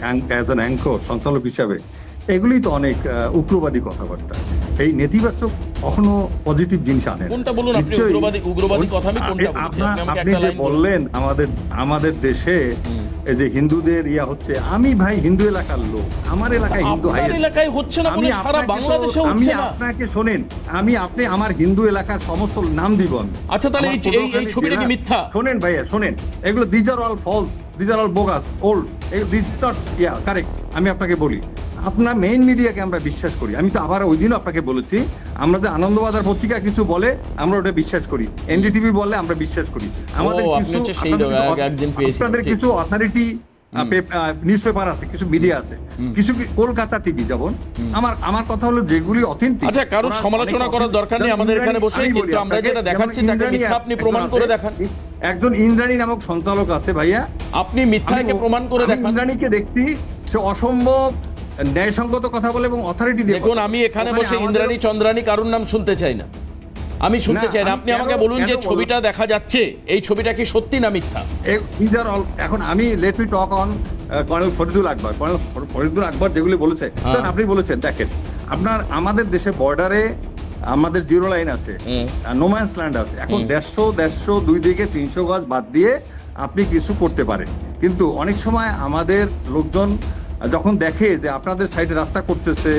অ্যান অ্যাঙ্কর, সঞ্চালক হিসাবে, এগুলি তো অনেক উগ্রবাদী কথাবার্তা। এই নেতিবাচক কখনো পজিটিভ জিনিস আনে। কোনটা বলুন আপনি? উগ্রবাদী কথা আমি কোনটা বলছি? আপনি যে বললেন আমাদের দেশে এই যে হিন্দুদের ইয়া হচ্ছে, আমি ভাই হিন্দু এলাকার লোক, আমার এলাকায় হিন্দু এলাকায় হচ্ছে না, সারা বাংলাদেশে হচ্ছে না। আপনাকে শোনেন, আপনি আমার হিন্দু এলাকার সমস্ত নাম দিব আমি। আচ্ছা, তাহলে এই ছবিটা কি মিথ্যা? শোনেন ভাইয়া, শোনেন, এগুলো this are all false, this are all bogus, old, this is not correct. আমি আপনাকে বলি, আপনার মেইন মিডিয়াকে আমরা বিশ্বাস করি। আমি তো আবার ওই দিনও আপনাকে বলেছি, আমরা যে আনন্দবাজার পত্রিকা কিছু বলে আমরা ওটা বিশ্বাস করি, এনডিটিভি বলে আমরা বিশ্বাস করি। আমাদের কিছু অথরিটি নিউজ পেপার আছে, কিছু মিডিয়া আছে, কিছু কলকাতা টিভি যেমন। আমার কথা হলো যেগুলি অথেন্টিক। আচ্ছা, কারোর সমালোচনা করার দরকার নেই আমাদের এখানে বসে, কিন্তু আমরা যেটা দেখাচ্ছি তাকে মিথ্যা আপনি প্রমাণ করে দেখান। একজন ইন্দ্রাণী নামক সঞ্চালক আছে ভাইয়া, আপনি মিথ্যাকে প্রমাণ করে দেখান। ইন্দ্রাণীকে দেখছি সে অসম্ভব ন্যায়সঙ্গত কথা বলে এবং অথরিটি দিয়ে। দেখুন, আমি এখানে বসে ইন্দ্রাণী চন্দ্রাণী কারোর নাম শুনতে চাই না, আমি শুনতে চাই না। আপনি আমাকে বলুন যে ছবিটা দেখা যাচ্ছে, এই ছবিটা কি সত্যি না মিথ্যা? এখন আমি let me talk on colonel Faridul Akbar যেগুলি বলেছে। আপনি বলেছেন, দেখেন আমাদের দেশে বর্ডারে আমাদের জিরো লাইন আছে, নোম্যান্স ল্যান্ড আছে। এখন 150 দুই দিকে 300 গজ বাদ দিয়ে আপনি কিছু করতে পারেন, কিন্তু অনেক সময় আমাদের লোকজন যখন দেখে যে আপনাদের সাইডে রাস্তা করতেছে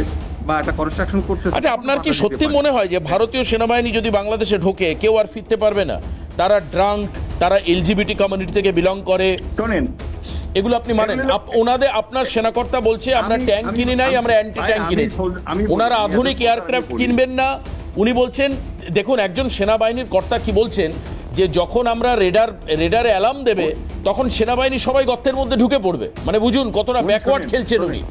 বা একটা কনস্ট্রাকশন করতেছে। আচ্ছা, আপনার কি সত্যি মনে হয় যে ভারতীয় সেনাবাহিনী যদি বাংলাদেশে ঢোকে কেউ আর ফিরতে পারবে না? তারা ড্রাঙ্ক, তারা এলজিবিটি কমিউনিটি থেকে বিলং করে, শোনেন, এগুলো আপনি মানেন? ওনাদের আপনার সেনাকর্তা বলছে আমরা ট্যাঙ্ক কিনি নাই, আমরা অ্যান্টি ট্যাঙ্ক কিনেছি। ওনারা আধুনিক এয়ারক্রাফট কিনবেন না উনি বলছেন। দেখুন, একজন সেনাবাহিনীর কর্তা কি বলছেন, যে যখন আমরা রেডারে অ্যালার্ম দেবে তখন সেনাবাহিনী সবাই গর্তের মধ্যে ঢুকে পড়বে। মানে বুঝুন কতটা ব্যাকওয়ার্ড খেলছেন উনি।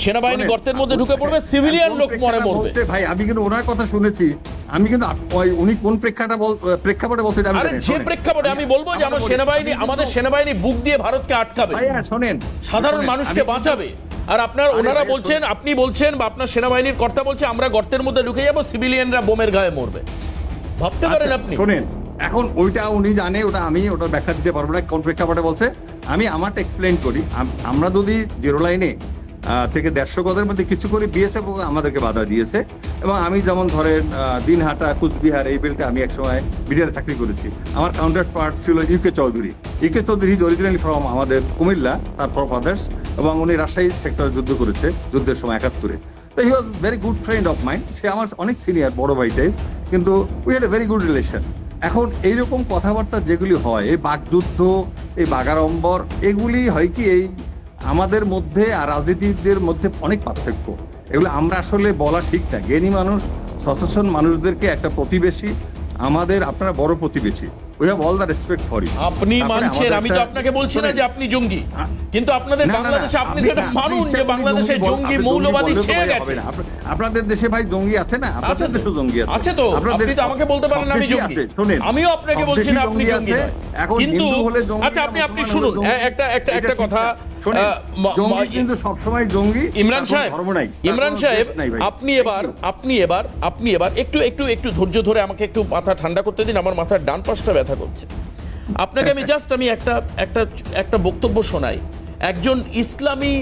সেনাবাহিনী গর্তের মধ্যে ঢুকে পড়বে, সিভিলিয়ান লোক মরবে। ভাই, আমি কিন্তু ওনার কথা শুনেছি, আমি কিন্তু উনি কোন প্রেক্ষাপটে বলছেন যে প্রেক্ষাপটে আমি বলবো যে আমাদের সেনাবাহিনী বুক দিয়ে ভারতকে আটকাবে, শোনেন, সাধারণ মানুষকে বাঁচাবে। আর ওনারা বলছেন, আপনি বলছেন বা আপনার সেনাবাহিনীর কর্তা বলছে আমরা গর্তের মধ্যে ঢুকে যাবো, সিভিলিয়ানরা বোমের গায়ে মরবে। ভাবতে পারেন আপনি? শোনেন, এখন ওইটা উনি জানে, ওটা ব্যাখ্যা দিতে পারবো না কোন প্রেক্ষাপটে বলছে। আমি আমারটা এক্সপ্লেইন করি। আমরা যদি জিরো লাইনে থেকে 150 গজের মধ্যে কিছু করে বিএসএফ আমাদেরকে বাধা দিয়েছে, এবং আমি যেমন ধরেন দিনহাটা, কুচবিহার এই বেল্টে আমি একসময় মিডিয়ারে চাকরি করেছি। আমার কাউন্টার পার্ট ছিল ইউকে চৌধুরী অরিজিনালি ফ্রম আমাদের কুমিল্লা, তার ফাদার্স, এবং উনি রাজশাহী সেক্টরে যুদ্ধ করেছে, যুদ্ধের সময় 71-এ। তো he was very good friend of mind. সে আমার অনেক সিনিয়র, বড় ভাই টাইপ, কিন্তু we had a very good relation. এখন এইরকম কথাবার্তা যেগুলি হয়, এই বাকযুদ্ধ, এই বাগাড়ম্বর, এগুলি হয় কি এই আমাদের মধ্যে আর রাজনীতিকদের মধ্যে অনেক পার্থক্য। এগুলো আমরা আসলে বলা ঠিক না। জ্ঞানী মানুষ, সচেতন মানুষদেরকে একটা প্রতিবেশী, আপনারা বড় প্রতিবেশী, we have all the respect for you. আপনি মানছেন, আমি তো আপনাকে বলছি না যে আপনি জঙ্গি, কিন্তু আপনাদের বাংলাদেশে আপনি যেটা মানুন যে বাংলাদেশে জঙ্গি মৌলবাদী ছেয়ে গেছে। আপনাদের দেশে ভাই জঙ্গি আছে না? আপনাদের দেশে জঙ্গি আছে তো, আপনি তো আমাকে বলতে পারেন আমি জঙ্গি। আমিও আপনাকে বলছি না আপনি জঙ্গি নয়, কিন্তু আচ্ছা আপনি শুনুন একটা কথা। কিন্তু সবসময় জঙ্গি ইমরান সাহেব, আপনি এবার একটু ধৈর্য ধরে আমাকে একটু মাথা ঠান্ডা করতে দিন। আমার মাথার ডান পাশটা ব্যথা করছে। আপনাকে আমি একটা বক্তব্য শোনাই। একজন ইসলামী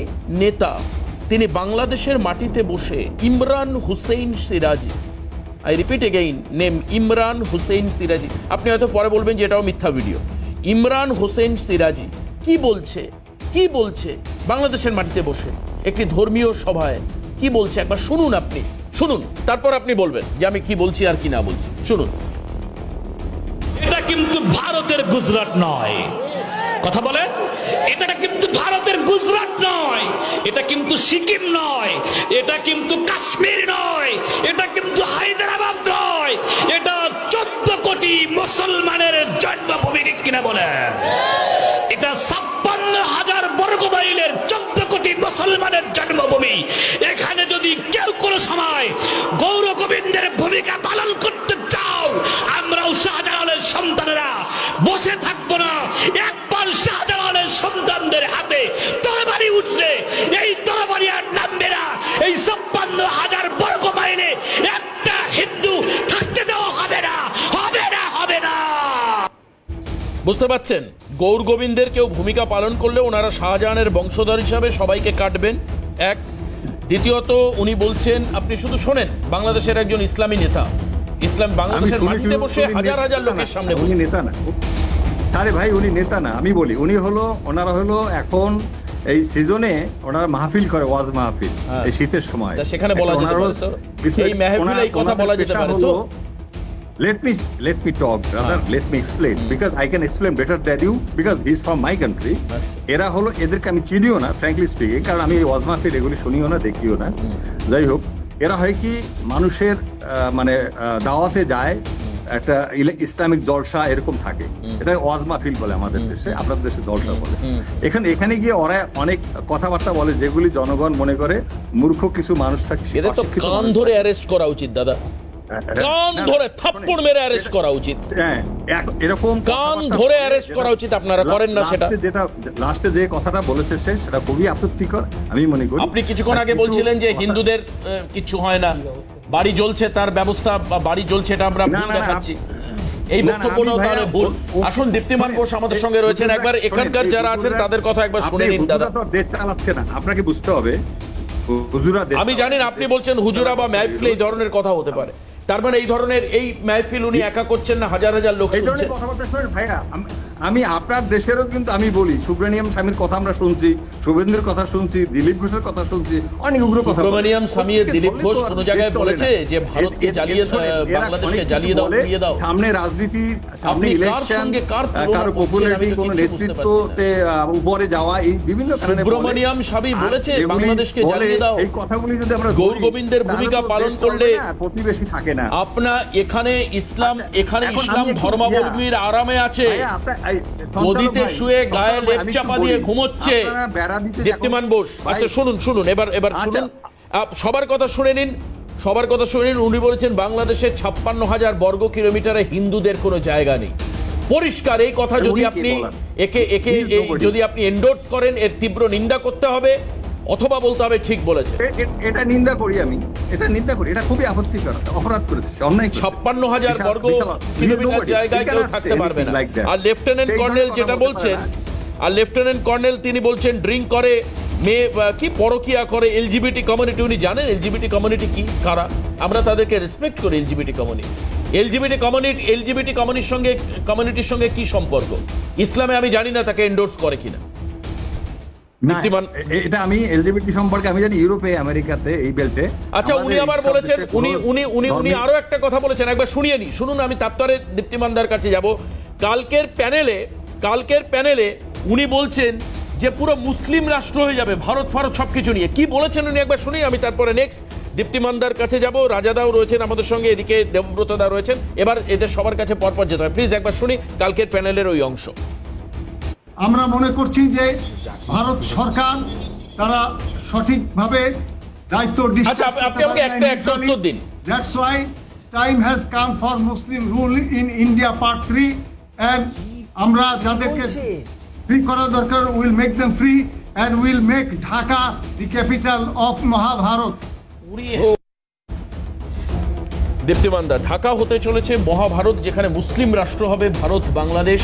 নেতা, তিনি বাংলাদেশের মাটিতে বসে Imran Hussain Siraji, I repeat again, name Imran Hussain Siraji. আপনি হয়তো পরে বলবেন যে এটাও মিথ্যা ভিডিও। ইমরান হুসেইন সিরাজি কি বলছে বাংলাদেশের মাটিতে বসে একটি ধর্মীয় সভায় কি বলছে, একবার শুনুন। আপনি শুনুন, তারপর আপনি বলবেন যে আমি কি বলছি আর কি না বলছি। শুনুন। এটা কিন্তু ভারতের গুজরাট নয়, কথা বলে, এটা কিন্তু ভারতের গুজরাট নয়, এটা কিন্তু সিকিম নয়, এটা কিন্তু কাশ্মীর নয়, এটা কিন্তু হায়দ্রাবাদ নয়, এটা 14 কোটি মুসলমানের জন্মভূমি, কিনা বলে। এটা 56,000 বর্গ মাইলের 14 কোটি মুসলমানের জন্মভূমি। এখানে যদি কেউ কোনো সময় গৌর গোবিন্দের ভূমিকা পালন করতে চাও, আমরাও শাহজালালের সন্তানেরা বসে থাকবো না। একবার শাহজালালের সন্তানদের হাতে তরবারি উঠলে এই তরবারি আর নামবে না। এই 56,000 বর্গ মাইলে একটা হিন্দু থাকতে দেওয়া হবে না। বুঝতে পারছেন? গৌর গোবিন্দের কেউ ভূমিকা পালন করলে ওনারা শাহজাহানের বংশধর হিসাবে সবাইকে কাটবেন। এক, দ্বিতীয়ত উনি বলছেন, আপনি শুধু শোনেন, বাংলাদেশের একজন ইসলামী নেতা, ইসলাম বাংলাদেশের মাটিতে বসে হাজার হাজার লোকের সামনে উনি নেতা না। আরে ভাই উনি নেতা না, আমি বলি উনি হলো, ওনারা হলো এখন এই সিজনে ওনারা মাহফিল করে, ওয়াজ মাহফিল এই শীতের সময়, সেখানে বলা যেতে পারে তো, এই মাহফিলে এই কথা বলা যেতে পারে তো। Let me talk, brother. Let me explain, because I can explain better than you, because he's from my country. এরা হলো, এদেরকে আমি চিনিও না ফ্র্যাঙ্কলি স্পিকিং, কারণ আমি ওয়াজ মাহফিল এগুলি শুনিও না, দেখিও না। যাই হোক, এরা হয় কি মানুষের মানে দাওয়াতে যায়, একটা ইসলামিক জলসা এরকম থাকে, এটা ওয়াজ মাহফিল বলে আমাদের দেশে, আপনাদের দেশে জলসা বলে। এখানে গিয়ে ওরা অনেক কথাবার্তা বলে যেগুলি জনগণ মনে করে মূর্খ কিছু মানুষ থাকে। এদের তো কান ধরে অ্যারেস্ট করা উচিত দাদা, কান ধরে থাপ্পড় মেরে অ্যারেস্ট করা উচিত, এরকম কান ধরে অ্যারেস্ট করা উচিত। আপনারা করেন না সেটা। যেটা লাস্টে যে কথাটা বলেছে সেটা খুবই আপত্তিকর আমি মনে করি। আপনি কিছুক্ষণ আগে বলছিলেন যে হিন্দুদের কিছু হয় না, বাড়ি জ্বলছে তার ব্যবস্থা, বাড়ি জ্বলছে এটা আমরা ভুল দেখাচ্ছি, এই বক্তব্যটাও তাহলে ভুল। আসুন, দীপ্তিমান ঘোষ আমাদের সঙ্গে রয়েছেন, একবার এখানকার যারা আছেন তাদের কথা একবার শুনে নিন দাদা। দেশ চালাচ্ছে না, আপনাকে বুঝতে হবে। আমি জানি না, আপনি বলছেন হুজুরা বা মাহফিল এই ধরনের কথা হতে পারে, তার মানে এই ধরনের এই মাহফিল উনি একা করছেন না, হাজার হাজার লোক শুনছেন। ভাইয়া আমি আপনার দেশেরও কিন্তু আমি বলি, সুব্রমণিয়াম স্বামীর কথা আমরা শুনছি, শুভেন্দুর কথা শুনছি, দিলীপ ঘোষের কথা শুনছি, অনেক উগ্র কথা। সুব্রমণিয়াম স্বামী, দিলীপ ঘোষ কোন জায়গায় বলেছে যে ভারতকে জ্বালিয়ে, বাংলাদেশকে জ্বালিয়ে দাও, উড়িয়ে দাও? সামনে রাজনীতি, সামনে ইলেকশন, কারো পপুলারিটি, কোন নেতৃত্বতে উপরে যাওয়া, এই বিভিন্ন কারণে সুব্রমণিয়াম স্বামী বলেছে বাংলাদেশকে জ্বালিয়ে দাও। এই কথাগুলি যদি আমরা গৌর গোবিন্দের ভূমিকা পালন করলে প্রতিবেশী থাকে না। আপনার এখানে ইসলাম ধর্মাবলম্বীর আরামে আছে, নদীতে শুয়ে গায়ে লেপ চাপা দিয়ে ঘুমোচ্ছে দীপ্তিমান বোস। আচ্ছা শুনুন, এবার শুনুন, সবার কথা শুনে নিন, সবার কথা শুনে নিন। উনি বলেছেন বাংলাদেশের 56,000 বর্গ কিলোমিটারে হিন্দুদের কোনো জায়গা নেই। পরিষ্কার এই কথা। যদি আপনি একে যদি আপনি এন্ডোর্স করেন, এর তীব্র নিন্দা করতে হবে, অথবা বলতে হবে ঠিক বলেছে। এটা নিন্দা করি, আমি এটা নিন্দা করি, এটা খুবই আপত্তিকর, অপরাধ করেছে, অন্যায়। 56,000 বর্গ কিলোমিটার জায়গায় কেউ থাকতে পারবে না। আর লেফটেন্যান্ট কর্নেল যেটা বলছেন, তিনি বলছেন ড্রিঙ্ক করে, মেয়ে কি পরকিয়া করে, এলজিবিটি কমিউনিটি। উনি জানেন এলজিবিটি কমিউনিটি কি, কারা? আমরা তাদেরকে রেসপেক্ট করি। এলজিবিটি কমিউনিটির সঙ্গে কি সম্পর্ক? ইসলামে আমি জানি না তাকে এন্ডোর্স করে কিনা। এটা আমি এলজিবিটি সম্পর্কে আমি জানি, ইউরোপে, আমেরিকাতে, এই বেল্টে। আচ্ছা, উনি আবার বলেছেন, উনি আরো একটা কথা বলেছেন, একবার শুনিয়ে নি, শুনুন। আমি তারপরে দীপ্তিমানদার কাছে যাব। কালকের প্যানেলে উনি বলছেন যে পুরো মুসলিম রাষ্ট্র হয়ে যাবে, ভারত সবকিছু নিয়ে। কি বলেছেন উনি একবার শুনি, আমি তারপরে নেক্সট দীপ্তিমানদার কাছে যাব। রাজাদাও রয়েছেন আমাদের সঙ্গে, এদিকে দেবব্রতদা রয়েছেন। এবার এদের সবার কাছে পরপর যেতে হয়। প্লিজ একবার শুনি কালকের প্যানেলের ওই অংশ। আমরা মনে করছি যে ভারত সরকার তারা সঠিকভাবে দায়িত্ব আপনি আমাকে একটা উত্তর দিন। That's why time has come for Muslim rule in India part 3, and আমরা যাদেরকে ফ্রি করা দরকার will make them free and will make Dhaka the capital of Mahabharat. দীপ্তিমানদা, Dhaka হতে চলেছে মহাভারত, যেখানে মুসলিম রাষ্ট্র হবে ভারত, বাংলাদেশ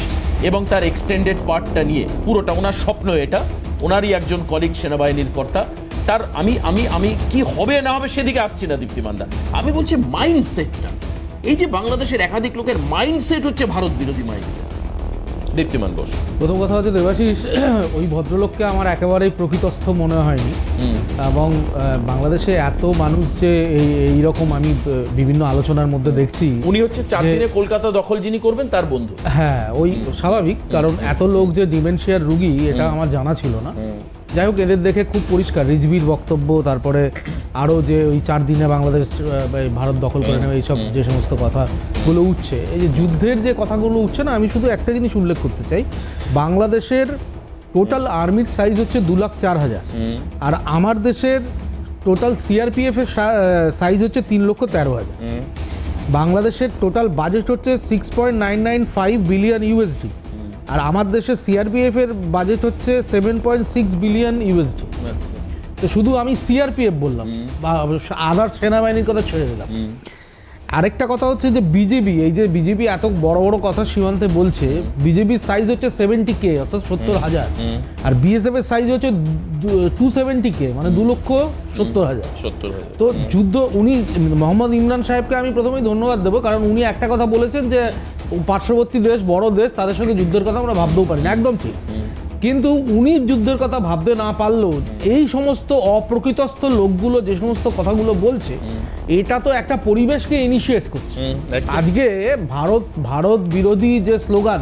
এবং তার এক্সটেন্ডেড পার্টটা নিয়ে পুরোটা। ওনার স্বপ্ন এটা, ওনারই একজন কলিগ সেনাবাহিনীর কর্তা। তার আমি কি হবে না হবে সেদিকে আসছি না দীপ্তিমানদা, আমি বলছি মাইন্ডসেটটা। এই যে বাংলাদেশের একাধিক লোকের মাইন্ডসেট হচ্ছে ভারত বিরোধী মাইন্ডসেট। দীপ্তিমান ঘোষ, প্রথম কথা হচ্ছে দেবাশিস, ওই ভদ্রলোককে আমার একেবারেই প্রকৃতস্থ মনে হয়নি। এবং বাংলাদেশে এত মানুষ যে এইরকম আমি বিভিন্ন আলোচনার মধ্যে দেখছি, উনি হচ্ছে 4 দিনে কলকাতা দখল যিনি করবেন তার বন্ধু। হ্যাঁ, ওই স্বাভাবিক, কারণ এত লোক যে ডিমেনশিয়ার রুগী এটা আমার জানা ছিল না। যাই হোক, এদের দেখে খুব পরিষ্কার রিজভির বক্তব্য, তারপরে আরও যে ওই 4 দিনে বাংলাদেশ ভারত দখল করে নেবে, এইসব যে সমস্ত কথাগুলো উঠছে, এই যে যুদ্ধের যে কথাগুলো উঠছে না, আমি শুধু একটা জিনিস উল্লেখ করতে চাই। বাংলাদেশের টোটাল আর্মির সাইজ হচ্ছে 2,04,000, আর আমার দেশের টোটাল সিআরপিএফ এর সাইজ হচ্ছে 3,13,000। বাংলাদেশের টোটাল বাজেট হচ্ছে 6.995 বিলিয়ন ইউএসডি, আর আমার দেশের সিআরপিএফ এর বাজেট হচ্ছে 7.6 বিলিয়ন ইউএসডি। তো শুধু আমি সিআরপিএফ বললাম, বা আদার সেনাবাহিনীর কথা ছেড়ে দিলাম। আরেকটা কথা হচ্ছে যে বিজেপি, এই যে বিজেপি এত বড় বড় কথা সীমান্তে বলছে, বিজেপির সাইজ হচ্ছে 70K অর্থাৎ 70,000, আর বিএসএফ এর সাইজ হচ্ছে 270K মানে 2,70,000। তো যুদ্ধ, উনি মোহাম্মদ ইমরান সাহেবকে আমি প্রথমেই ধন্যবাদ দেবো, কারণ উনি একটা কথা বলেছেন যে পার্শ্ববর্তী দেশ, বড় দেশ, তাদের সঙ্গে যুদ্ধের কথা আমরা ভাবতেও পারি না, একদম ঠিক। কিন্তু উনি যুদ্ধের কথা ভাবতে না পারলেও এই সমস্ত অপ্রকৃতস্থ লোকগুলো যে সমস্ত কথাগুলো বলছে, এটা তো একটা পরিবেশকে ইনিশিয়েট করছে। আজকে ভারত বিরোধী যে স্লোগান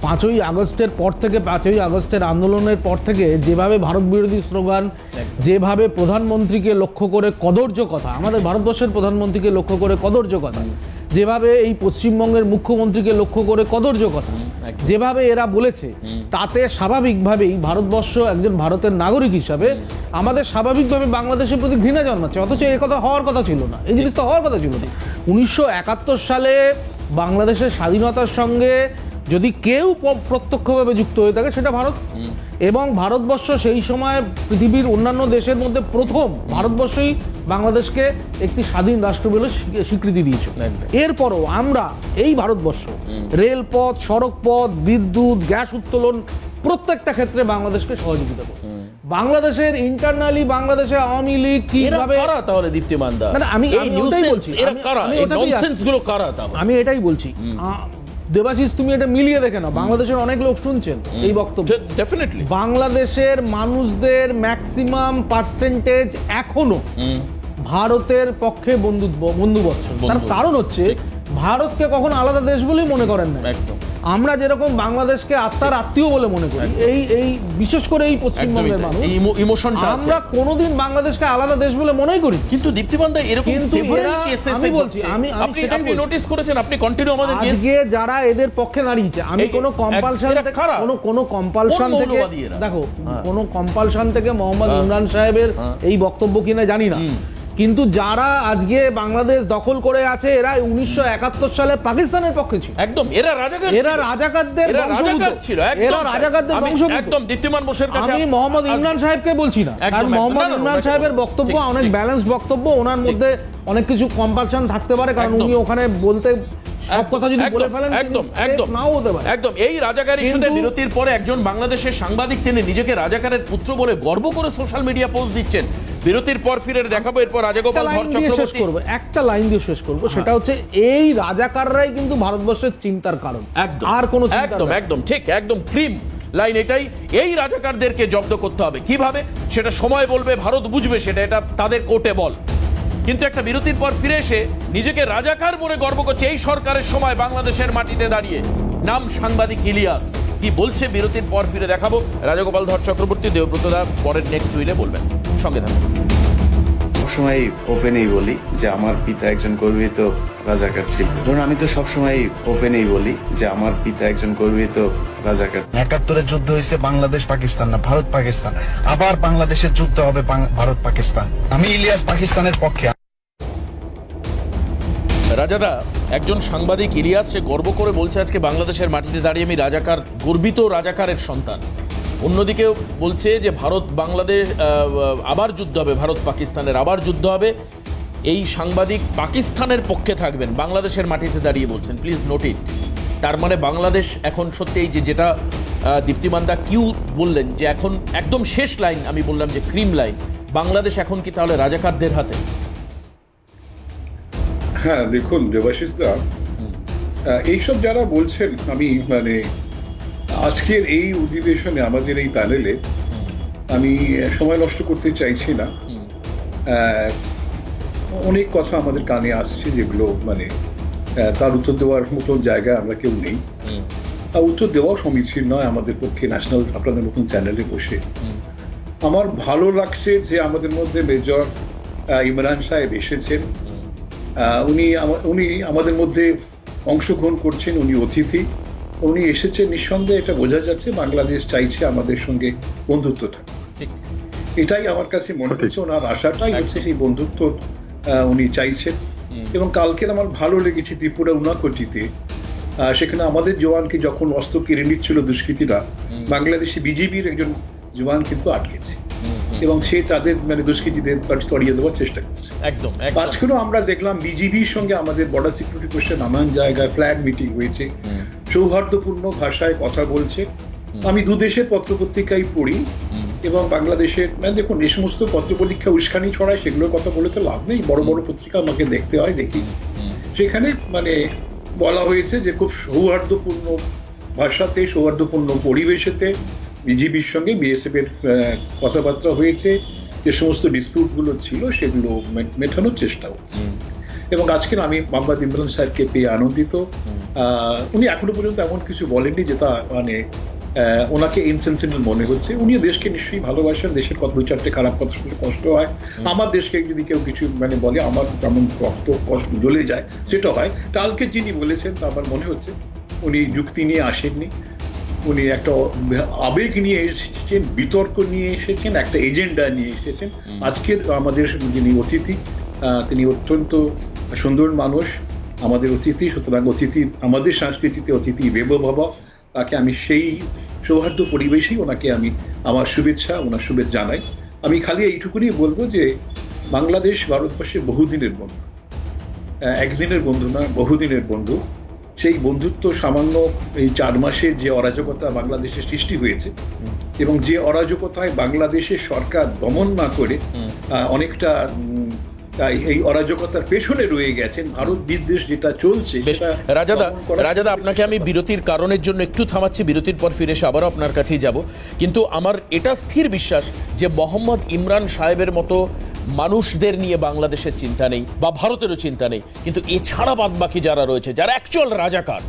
5ই আগস্টের পর থেকে, 5ই আগস্টের আন্দোলনের পর থেকে যেভাবে ভারত বিরোধী স্লোগান, যেভাবে প্রধানমন্ত্রীকে লক্ষ্য করে কদর্য কথা, আমাদের ভারতবর্ষের প্রধানমন্ত্রীকে লক্ষ্য করে কদর্য কথা, যেভাবে এই পশ্চিমবঙ্গের মুখ্যমন্ত্রীকে লক্ষ্য করে কদর্য কথা যেভাবে এরা বলেছে, তাতে স্বাভাবিকভাবেই ভারতবর্ষ একজন ভারতের নাগরিক হিসাবে আমাদের স্বাভাবিকভাবে বাংলাদেশের প্রতি ঘৃণা জন্মাচ্ছে। অথচ এ কথা হওয়ার কথা ছিল না, এই জিনিসটা হওয়ার কথা ছিল না। 1971 সালে বাংলাদেশের স্বাধীনতার সঙ্গে যদি কেউ প্রত্যক্ষভাবে যুক্ত হয়ে থাকে সেটা ভারত, এবং ভারতবর্ষ সেই সময় পৃথিবীর অন্যান্য দেশের মধ্যে প্রথম ভারতবর্ষই বাংলাদেশকে একটি স্বাধীন রাষ্ট্র বলে স্বীকৃতি দিয়েছে। এরপরও আমরা এই ভারতবর্ষ রেলপথ, সড়কপথ, বিদ্যুৎ, গ্যাস উত্তোলন প্রত্যেকটা ক্ষেত্রে বাংলাদেশকে সহযোগিতা করে। বাংলাদেশের ইন্টারনালি বাংলাদেশে আওয়ামী লীগ কিভাবে, তাহলে দীপ্তিমান দা আমি ওটাই বলছি, আমি এটাই বলছি। দেবাশিস, তুমি এটা মিলিয়ে দেখে নাও, বাংলাদেশের অনেক লোক শুনছেন এই বক্তব্য, ডেফিনেটলি বাংলাদেশের মানুষদের ম্যাক্সিমাম পার্সেন্টেজ এখনো ভারতের পক্ষে বন্ধুবৎসল। তার কারণ হচ্ছে ভারতকে কখনো আলাদা দেশ বলেই মনে করেন না। আমরা যেরকম বাংলাদেশকে আত্মার আত্মীয় বলে মনে করি, এই বিশেষ করে এই পশ্চিমবঙ্গের মানুষ, আমরা কোনোদিন বাংলাদেশকে আলাদা দেশ বলে মনেই করি। কিন্তু দীপ্তিমানদা এরকম আমি বলছি, আপনি নোটিস করেছেন, আপনি কন্টিনিউ আমাদের আজকে যারা এদের পক্ষে দাঁড়িয়েছে, আমি কোনো কম্পালশন থেকে দেখো, কোনো কম্পালশন থেকে মোহাম্মদ ইমরান সাহেবের এই বক্তব্য কিনা জানি না, কিন্তু যারা আজকে বাংলাদেশ দখল করে আছে এরা 1971 সালে পাকিস্তানের পক্ষে ছিল। একদম, এরা রাজাকারদের বংশোদ্ভূত। একদম দীপ্তিমান বোসের কাছে আমি মোহাম্মদ ইমরান সাহেবকে বলছি না, কারণ মোহাম্মদ ইমরান সাহেবের বক্তব্য অনেক ব্যালেন্স বক্তব্য, ওনার মধ্যে অনেক কিছু কম্পালশন থাকতে পারে, কারণ উনি ওখানে বলতে সব কথা যদি বলে ফেলেন একদম নাও হতে পারে। একদম, এই রাজাকার ইস্যুতে বিরতির পরে একজন বাংলাদেশের সাংবাদিক, তিনি নিজেকে রাজাকারের পুত্র বলে গর্ব করে সোশ্যাল মিডিয়া পোস্ট দিচ্ছেন। বিরতির পর ফিরে দেখাবো, এরপর রাজাগোপাল ধর চক্রবর্তী। একটা লাইন দিয়ে শেষ করবো, সেটা হচ্ছে এই রাজাকাররাই কিন্তু ভারতবর্ষের চিন্তার কারণ, আর কোনো একদম ঠিক, একদম ক্রিম লাইন এটাই। এই রাজাকারদেরকে জব্দ করতে হবে, কিভাবে সেটা সময় বলবে, ভারত বুঝবে সেটা, এটা তাদের কোর্টে বল। কিন্তু একটা বিরতির পর ফিরে এসে নিজেকে রাজাকার বলে গর্ব করছে এই সরকারের সময় বাংলাদেশের মাটিতে দাঁড়িয়ে, নাম সাংবাদিক ইলিয়াস। কি বলছে বিরতির পর ফিরে দেখাবো। রাজাগোপাল ধর চক্রবর্তী, দেবব্রতদা পরের নেক্সট উইলে বলবেন, সঙ্গে থাকুন। সবসময় ওপেনেই বলি যে আমার পিতা একজন গর্বিত রাজাকার ছিল। ধরুন, আমি তো সবসময় ওপেনেই বলি যে আমার পিতা একজন গর্বিত রাজাকার। 71-এর যুদ্ধ হয়েছে বাংলাদেশ পাকিস্তান না, ভারত পাকিস্তান। আবার বাংলাদেশের যুদ্ধ হবে ভারত পাকিস্তান। আমি ইলিয়াস পাকিস্তানের পক্ষে। রাজাদা, একজন সাংবাদিক ইলিয়াস, সে গর্ব করে বলছে আজকে বাংলাদেশের মাটিতে দাঁড়িয়ে আমি রাজাকার, গর্বিত রাজাকারের সন্তান। অন্যদিকেও বলছে যে ভারত বাংলাদেশ আবার যুদ্ধ হবে, ভারত পাকিস্তানের আবার যুদ্ধ হবে। এই সাংবাদিক পাকিস্তানের পক্ষে থাকবেন, বাংলাদেশের মাটিতে দাঁড়িয়ে বলছেন। প্লিজ নোট ইট। তার মানে বাংলাদেশ এখন সত্যি, এই যেটা দীপ্তিমানদা কিউ বললেন যে এখন একদম শেষ লাইন, আমি বললাম যে ক্রিম লাইন, বাংলাদেশ এখন কি তাহলে রাজাকারদের হাতে? হ্যাঁ, দেখুন দেবাশিস দা, এইসব যারা বলছেন, আমি আজকের এই অধিবেশনে আমাদের এই প্যানেলে আমি সময় নষ্ট করতে চাইছি না। অনেক কথা আমাদের কানে আসছে যেগুলো তার উত্তর দেওয়ার মতো জায়গায় আমরা কেউ নেই, উত্তর দেওয়াও সমীচীন নয় আমাদের পক্ষে ন্যাশনাল আপনাদের মতন চ্যানেলে বসে। আমার ভালো লাগছে যে আমাদের মধ্যে মেজর ইমরান সাহেব এসেছেন, উনি আমাদের মধ্যে অংশগ্রহণ করছেন, উনি অতিথি, উনি এসেছেন। নিঃসন্দেহে এটা বোঝা যাচ্ছে বাংলাদেশ চাইছে আমাদের সঙ্গে বন্ধুত্বটা, এটাই আমার কাছে মনে হচ্ছে। ওনার আশাটাই হচ্ছে সেই বন্ধুত্ব উনি চাইছেন। এবং কালকের আমার ভালো লেগেছে ত্রিপুরা উনাকোটিতে, সেখানে আমাদের জওয়ানকে যখন অস্ত্র কেড়ে নিচ্ছিল দুষ্কৃতীরা, বাংলাদেশি বিজেপির একজন জওয়ান কিন্তু আটকেছে। এবং সে তাদের মানে দুষ্কৃতীদের তড়িয়ে দেওয়ার চেষ্টা করছে। একদম আজকেও আমরা দেখলাম বিজিবির সঙ্গে আমাদের বর্ডার সিকিউরিটি কোর্টে নানান জায়গায় ফ্ল্যাগ মিটিং হয়েছে, সৌহার্দ্যপূর্ণ ভাষায় কথা বলছে। আমি দুদেশের পত্রপত্রিকায় পড়ি এবং বাংলাদেশের মানে দেখুন এই সমস্ত পত্রপত্রিকা উস্কানি ছড়ায়, সেগুলোর কথা বলে তো লাভ নেই, বড় বড় পত্রিকা আমাকে দেখতে হয়, দেখি সেখানে মানে বলা হয়েছে যে খুব সৌহার্দ্যপূর্ণ ভাষাতে সৌহার্দ্যপূর্ণ পরিবেশেতে বিজিবির সঙ্গে বিএসএফ এর কথাবার্তা হয়েছে, যে সমস্ত ডিসপিউট গুলো ছিল সেগুলো মেটানোর চেষ্টা হচ্ছে। এবং আজকে আমি মোহাম্মদ ইমরান সাহেবকে পেয়ে আনন্দিত। উনি এখনো পর্যন্ত এমন কিছু বলেননি যেটা মানে ওনাকে ইনসেন্সিবল মনে হচ্ছে। উনি দেশকে নিশ্চয়ই ভালোবাসেন, দেশের দু চারটে খারাপ কথা শুনলে কষ্ট হয়। আমার দেশকে যদি কেউ কিছু মানে বলে আমার যেমন রক্ত কষ্ট জ্বলে যায় সেটা হয়। কালকে যিনি বলেছেন তা আমার মনে হচ্ছে উনি যুক্তি নিয়ে আসেননি, উনি একটা আবেগ নিয়ে এসেছেন, বিতর্ক নিয়ে এসেছেন, একটা এজেন্ডা নিয়ে এসেছেন। আজকের আমাদের যিনি অতিথি তিনি অত্যন্ত সুন্দর মানুষ, আমাদের অতিথি। সুতরাং অতিথি আমাদের সংস্কৃতিতে অতিথি দেবো ভব, তাকে আমি সেই সৌহার্দ্য পরিবেশেই ওনাকে আমি আমার শুভেচ্ছা ওনার শুভেচ্ছা জানাই। আমি খালি এইটুকুনি বলবো যে বাংলাদেশ ভারতবর্ষের বহুদিনের বন্ধু, একদিনের বন্ধু না, বহুদিনের বন্ধু। সেই বন্ধুত্ব সামান্য এই 4 মাসে যে অরাজকতা বাংলাদেশে সৃষ্টি হয়েছে এবং যে অরাজকতায় বাংলাদেশের সরকার দমন না করে অনেকটা এই অরাজকতার পেছনে রয়ে গেছেন, ভারত বিদ্বেষ যেটা চলছে। রাজাদা আপনাকে আমি বিরতির কারণের জন্য একটু থামাচ্ছি, বিরতির পর ফিরে এসে আবারও আপনার কাছেই যাব। কিন্তু আমার এটা স্থির বিশ্বাস যে মোহাম্মদ ইমরান সাহেবের মতো মানুষদের নিয়ে বাংলাদেশের চিন্তা নেই বা ভারতেরও চিন্তা নেই, কিন্তু এছাড়া বাদবাকি যারা রয়েছে, যারা অ্যাকচুয়াল রাজাকার,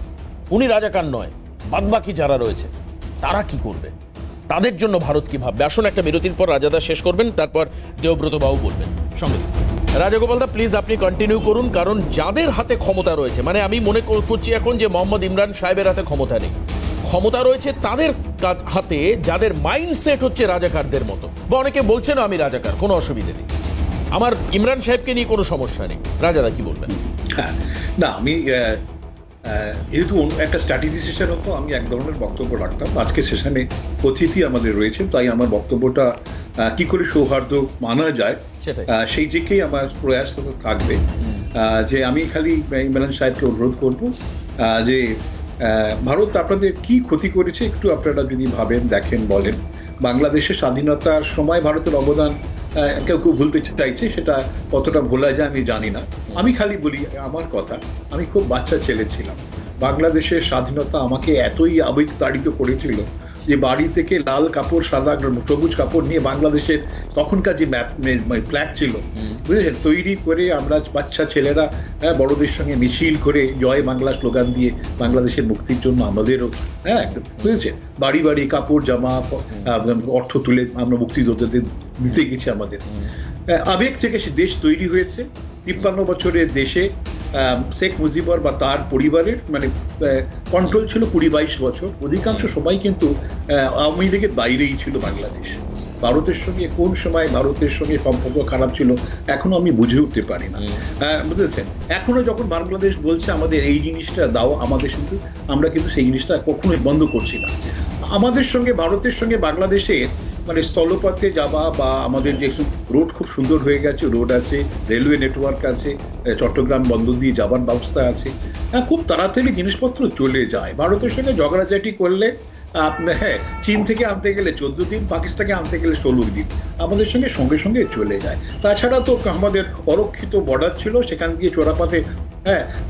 উনি রাজাকার নয়, বাদবাকি যারা রয়েছে তারা কি করবে, তাদের জন্য ভারত কি ভাববে? আসুন একটা বিরতির পর রাজাদা শেষ করবেন, তারপর দেবব্রত বাবু বলবেন সঙ্গে। রাজাগোপাল দা প্লিজ আপনি কন্টিনিউ করুন, কারণ যাদের হাতে ক্ষমতা রয়েছে, মানে আমি মনে করছি এখন যে মোহাম্মদ ইমরান সাহেবের হাতে ক্ষমতা নেই, ক্ষমতা রয়েছে তাদের হাতে যাদের মাইন্ডসেট হচ্ছে রাজাকারদের মতো, বা অনেকে বলছেন আমি রাজাকার, কোনো অসুবিধা নেই, আমার ইমরান সাহেবকে নিয়ে কোনো সমস্যা নেই। রাজাদা কি বলবেন? না, আমি যেহেতু একটা স্ট্র্যাটেজি সেশন হতো, আমি এক ধরনের বক্তব্য রাখতাম। আজকে সেশনে অতিথি আমাদের রয়েছে, তাই আমার বক্তব্যটা কি করে সৌহার্দ্য মানা যায় সেই দিকেই আমার প্রয়াস থাকবে। যে আমি খালি ইমরান সাহেবকে অনুরোধ করব যে ভারত আপনাদের কি ক্ষতি করেছে একটু আপনারা যদি ভাবেন, দেখেন, বলেন। বাংলাদেশের স্বাধীনতার সময় ভারতের অবদান কেউ কেউ ভুলতে চাইছে, সেটা কতটা ভোলা যায় আমি জানি না। আমি খালি বলি আমার কথা, আমি খুব বাচ্চা ছেলে ছিলাম, বাংলাদেশের স্বাধীনতা আমাকে এতই আবেগ তাড়িত করেছিল যে বাড়ি থেকে লাল কাপড়, সাদা সবুজ কাপড় নিয়ে বাংলাদেশের তখনকার যে ফ্ল্যাগ ছিল বুঝেছেন, তৈরি করে আমরা বাচ্চা ছেলেরা বড়দের সঙ্গে মিছিল করে জয় বাংলা স্লোগান দিয়ে বাংলাদেশের মুক্তির জন্য আমাদেরও বুঝেছেন বাড়ি বাড়ি কাপড় জামা অর্থ তুলে আমরা মুক্তিযোদ্ধাদের দিতে গেছি। আমাদের আবেগ থেকে সে দেশ তৈরি হয়েছে। 53 বছরের দেশে শেখ মুজিবর বা তার পরিবারের মানে কন্ট্রোল ছিল 20-22 বছর। অধিকাংশ সময় কিন্তু আওয়ামী লীগের বাইরেই ছিল বাংলাদেশ। ভারতের সঙ্গে কোন সময় ভারতের সঙ্গে সম্পর্ক খারাপ ছিল এখনো আমি বুঝে উঠতে পারি না, বুঝেছেন। এখনো যখন বাংলাদেশ বলছে আমাদের এই জিনিসটা দাও, আমাদের কিন্তু আমরা কিন্তু সেই জিনিসটা কখনোই বন্ধ করছি না। আমাদের সঙ্গে ভারতের সঙ্গে বাংলাদেশের মানে স্থলপথে যাওয়া বা আমাদের যে রোড খুব সুন্দর হয়ে গেছে, রোড আছে, রেলওয়ে নেটওয়ার্ক আছে, চট্টগ্রাম বন্দর দিয়ে যাবার ব্যবস্থা আছে, খুব তাড়াতাড়ি জিনিসপত্র চলে যায়। ভারতের সঙ্গে ঝগড়াঝাটি করলে হ্যাঁ, চীন থেকে আনতে গেলে 14 দিন, পাকিস্তানকে আনতে গেলে 16 দিন, আমাদের সঙ্গে সঙ্গে সঙ্গে চলে যায়। তাছাড়া তো আমাদের অরক্ষিত বর্ডার ছিল, সেখান দিয়ে চোরাপাতে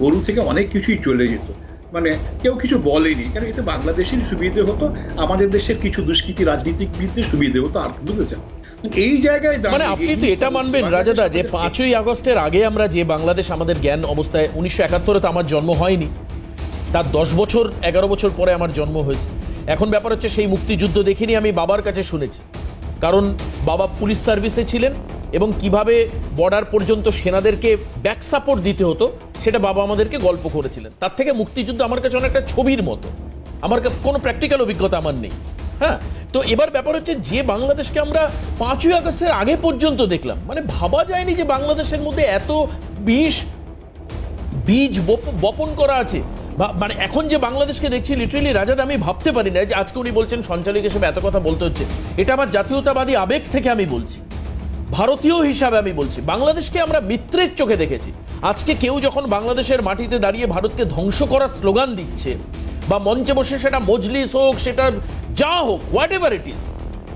গরু থেকে অনেক কিছুই চলে যেত, মানে কেউ কিছু বলেনি, কারণ এতে বাংলাদেশের সুবিধে হতো, আমাদের দেশের কিছু দুষ্কৃতী রাজনীতিকবিদদের সুবিধে হতো, আর বুঝেছেন। এই জায়গায় মানে আপনি তো এটা মানবেন রাজাদা যে 5ই আগস্টের আগে আমরা যে বাংলাদেশ আমাদের জ্ঞান অবস্থায় 1971-এ তো আমার জন্ম হয়নি, তার 10 বছর 11 বছর পরে আমার জন্ম হয়েছে। এখন ব্যাপার হচ্ছে সেই মুক্তিযুদ্ধ দেখিনি, আমি বাবার কাছে শুনেছি, কারণ বাবা পুলিশ সার্ভিসে ছিলেন এবং কিভাবে বর্ডার পর্যন্ত সেনাদেরকে ব্যাক সাপোর্ট দিতে হতো সেটা বাবা আমাদেরকে গল্প করেছিলেন। তার থেকে মুক্তিযুদ্ধ আমার কাছে অনেকটা ছবির মতো, আমার কোনো প্র্যাকটিক্যাল অভিজ্ঞতা আমার নেই। হ্যাঁ, তো এবার ব্যাপার হচ্ছে যে বাংলাদেশকে আমরা 5ই আগস্টের আগে পর্যন্ত দেখলাম, মানে ভাবা যায়নি যে বাংলাদেশের মধ্যে এত বীজ বপন করা আছে। মানে এখন যে বাংলাদেশকে দেখছি লিটারেলি রাজাদ, আমি ভাবতে পারি না যে আজকে উনি বলছেন সঞ্চালক হিসেবে এত কথা বলতে হচ্ছে। এটা আমার জাতীয়তাবাদী আবেগ থেকে আমি বলছি, ভারতীয় হিসাবে আমি বলছি। বাংলাদেশকে আমরা মিত্রের চোখে দেখেছি। আজকে কেউ যখন বাংলাদেশের মাটিতে দাঁড়িয়ে ভারতকে ধ্বংস করার স্লোগান দিচ্ছে, বা মঞ্চে বসে সেটা মজলিস হোক, সেটা যা হোক, হোয়াট এভার ইট ইজ,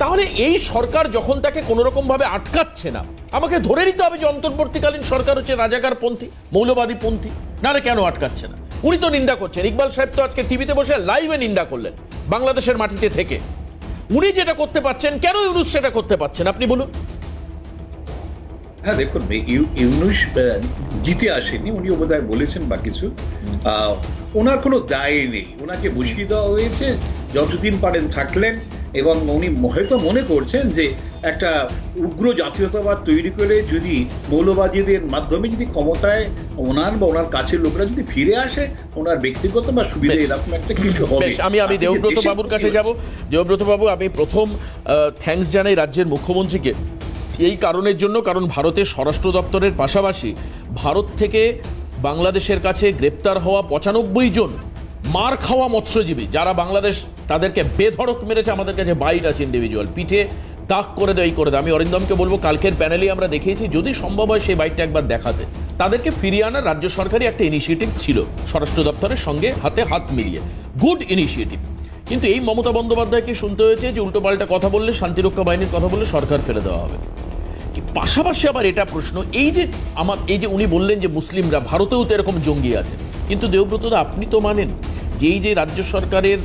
তাহলে এই সরকার যখন তাকে কোনো রকম ভাবে আটকাচ্ছে না, আমাকে ধরে নিতে হবে যে অন্তর্বর্তীকালীন সরকার হচ্ছে রাজাকার পন্থী, মৌলবাদী পন্থী। নাহলে কেন আটকাচ্ছে না? উনি তো নিন্দা করছেন। ইকবাল সাহেব তো আজকে টিভিতে বসে লাইভে নিন্দা করলেন বাংলাদেশের মাটিতে থেকে। উনি যেটা করতে পারছেন, কেন ইউনূস সেটা করতে পারছেন? আপনি বলুন। হ্যাঁ দেখুন, ইউনূস জিতে আসেনি, উনি বোধহয় বলেছেন বা কিছু, ওনার কোনো দায় নেই। ওনাকে বসিয়ে দেওয়া হয়েছে, যতদিন পারেন থাকলেন, এবং উনি হয়তো মনে করছেন যে একটা উগ্র জাতীয়তাবাদ তৈরি করে যদি মৌলবাদীদের মাধ্যমে যদি ক্ষমতায় ওনার বা ওনার কাছের লোকরা যদি ফিরে আসে, ওনার ব্যক্তিগত বা সুবিধা এরকম একটা কিছু হবে। আমি দেবব্রত বাবুর কাছে যাব। দেবব্রত বাবু, আমি প্রথম থ্যাঙ্কস জানাই রাজ্যের মুখ্যমন্ত্রীকে এই কারণের জন্য, কারণ ভারতের স্বরাষ্ট্র দপ্তরের পাশাপাশি ভারত থেকে বাংলাদেশের কাছে গ্রেপ্তার হওয়া 95 জন মার খাওয়া মৎস্যজীবী যারা বাংলাদেশ তাদেরকে বেধড়ক মেরেছে, আমাদের কাছে বাইট আছে ইন্ডিভিজুয়াল, পিঠে দাগ করে দেয়, এই করে দেয়। আমি অরিন্দমকে বলবো, কালকের প্যানেলে আমরা দেখিয়েছি, যদি সম্ভব হয় সেই বাইটটা একবার দেখাতে। তাদেরকে ফিরিয়ে আনার রাজ্য সরকারি একটা ইনিশিয়েটিভ ছিল স্বরাষ্ট্র দপ্তরের সঙ্গে হাতে হাত মিলিয়ে, গুড ইনিশিয়েটিভ। কিন্তু এই মমতা বন্দ্যোপাধ্যায়কে শুনতে হয়েছে যে উল্টোপাল্টা কথা বললে, শান্তিরক্ষা বাহিনীর কথা বললে সরকার ফেলে দেওয়া হবে। পাশাপাশি আবার এটা প্রশ্ন, এই যে উনি বললেন যে মুসলিমরা ভারতেও তো এরকম জঙ্গি আছে, কিন্তু দেবব্রতদা আপনি তো মানেন যে এই যে রাজ্য সরকারের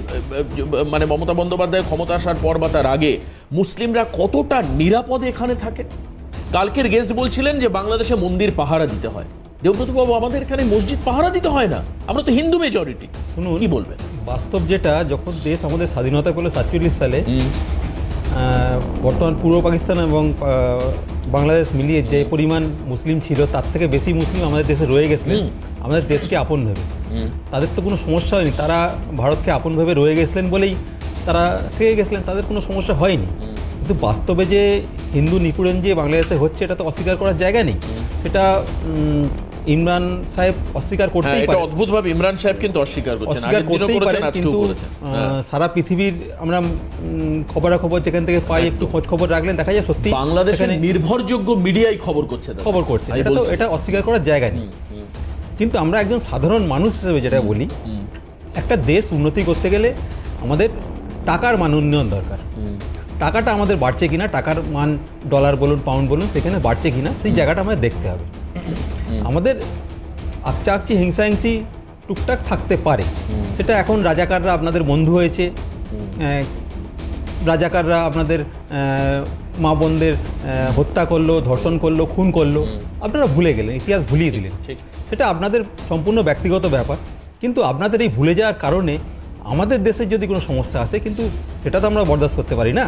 মানে মমতা বন্দ্যোপাধ্যায় ক্ষমতা আসার পর বা তার আগে মুসলিমরা কতটা নিরাপদে এখানে থাকে? কালকের গেস্ট বলছিলেন যে বাংলাদেশে মন্দির পাহারা দিতে হয়। দেবব্রত বাবু, আমাদের এখানে মসজিদ পাহারা দিতে হয় না, আমরা তো হিন্দু মেজরিটি। শুনুন, কি বলবেন? বাস্তব যেটা, যখন দেশ আমাদের স্বাধীনতা করলো 47 সালে, বর্তমান পূর্ব পাকিস্তান এবং বাংলাদেশ মিলিয়ে যে পরিমাণ মুসলিম ছিল, তার থেকে বেশি মুসলিম আমাদের দেশে রয়ে গেছিলেন আমাদের দেশকে আপন ভেবে। তাদের তো কোনো সমস্যা হয়নি, তারা ভারতকে আপন ভেবে রয়ে গেছিলেন বলেই তারা থেকে গেছিলেন, তাদের কোনো সমস্যা হয়নি। কিন্তু বাস্তবে যে হিন্দু নিপীড়ন যে বাংলাদেশে হচ্ছে, এটা তো অস্বীকার করার জায়গা নেই। সেটা ইমরান সাহেব অস্বীকার করতেই পারে, অদ্ভুতভাবে ইমরান সাহেব কিন্তু অস্বীকার করতেই পারেন, কিন্তু সারা পৃথিবীর আমরা খবরাখবর যেখান থেকে পাই, একটু খোঁজ খবর রাখলেন দেখা যায় সত্যি বাংলাদেশের নির্ভরযোগ্য মিডিয়াই খবর করছে। এটা অস্বীকার করার জায়গা নেই। কিন্তু আমরা একজন সাধারণ মানুষ হিসেবে যেটা বলি, একটা দেশ উন্নতি করতে গেলে আমাদের টাকার মান উন্নয়ন দরকার। টাকাটা আমাদের বাড়ছে কিনা, টাকার মান ডলার বলুন পাউন্ড বলুন সেখানে বাড়ছে কিনা, সেই জায়গাটা আমাদের দেখতে হবে। আমাদের আকচি হিংসাহিংসি টুকটাক থাকতে পারে, সেটা এখন রাজাকাররা আপনাদের বন্ধু হয়েছে, রাজাকাররা আপনাদের মা বোনদের হত্যা করলো, ধর্ষণ করলো, খুন করলো, আপনারা ভুলে গেলেন, ইতিহাস ভুলিয়ে দিলেন। সেটা আপনাদের সম্পূর্ণ ব্যক্তিগত ব্যাপার। কিন্তু আপনাদের এই ভুলে যাওয়ার কারণে আমাদের দেশের যদি কোনো সমস্যা আসে, কিন্তু সেটা তো আমরা বরদাস্ত করতে পারি না।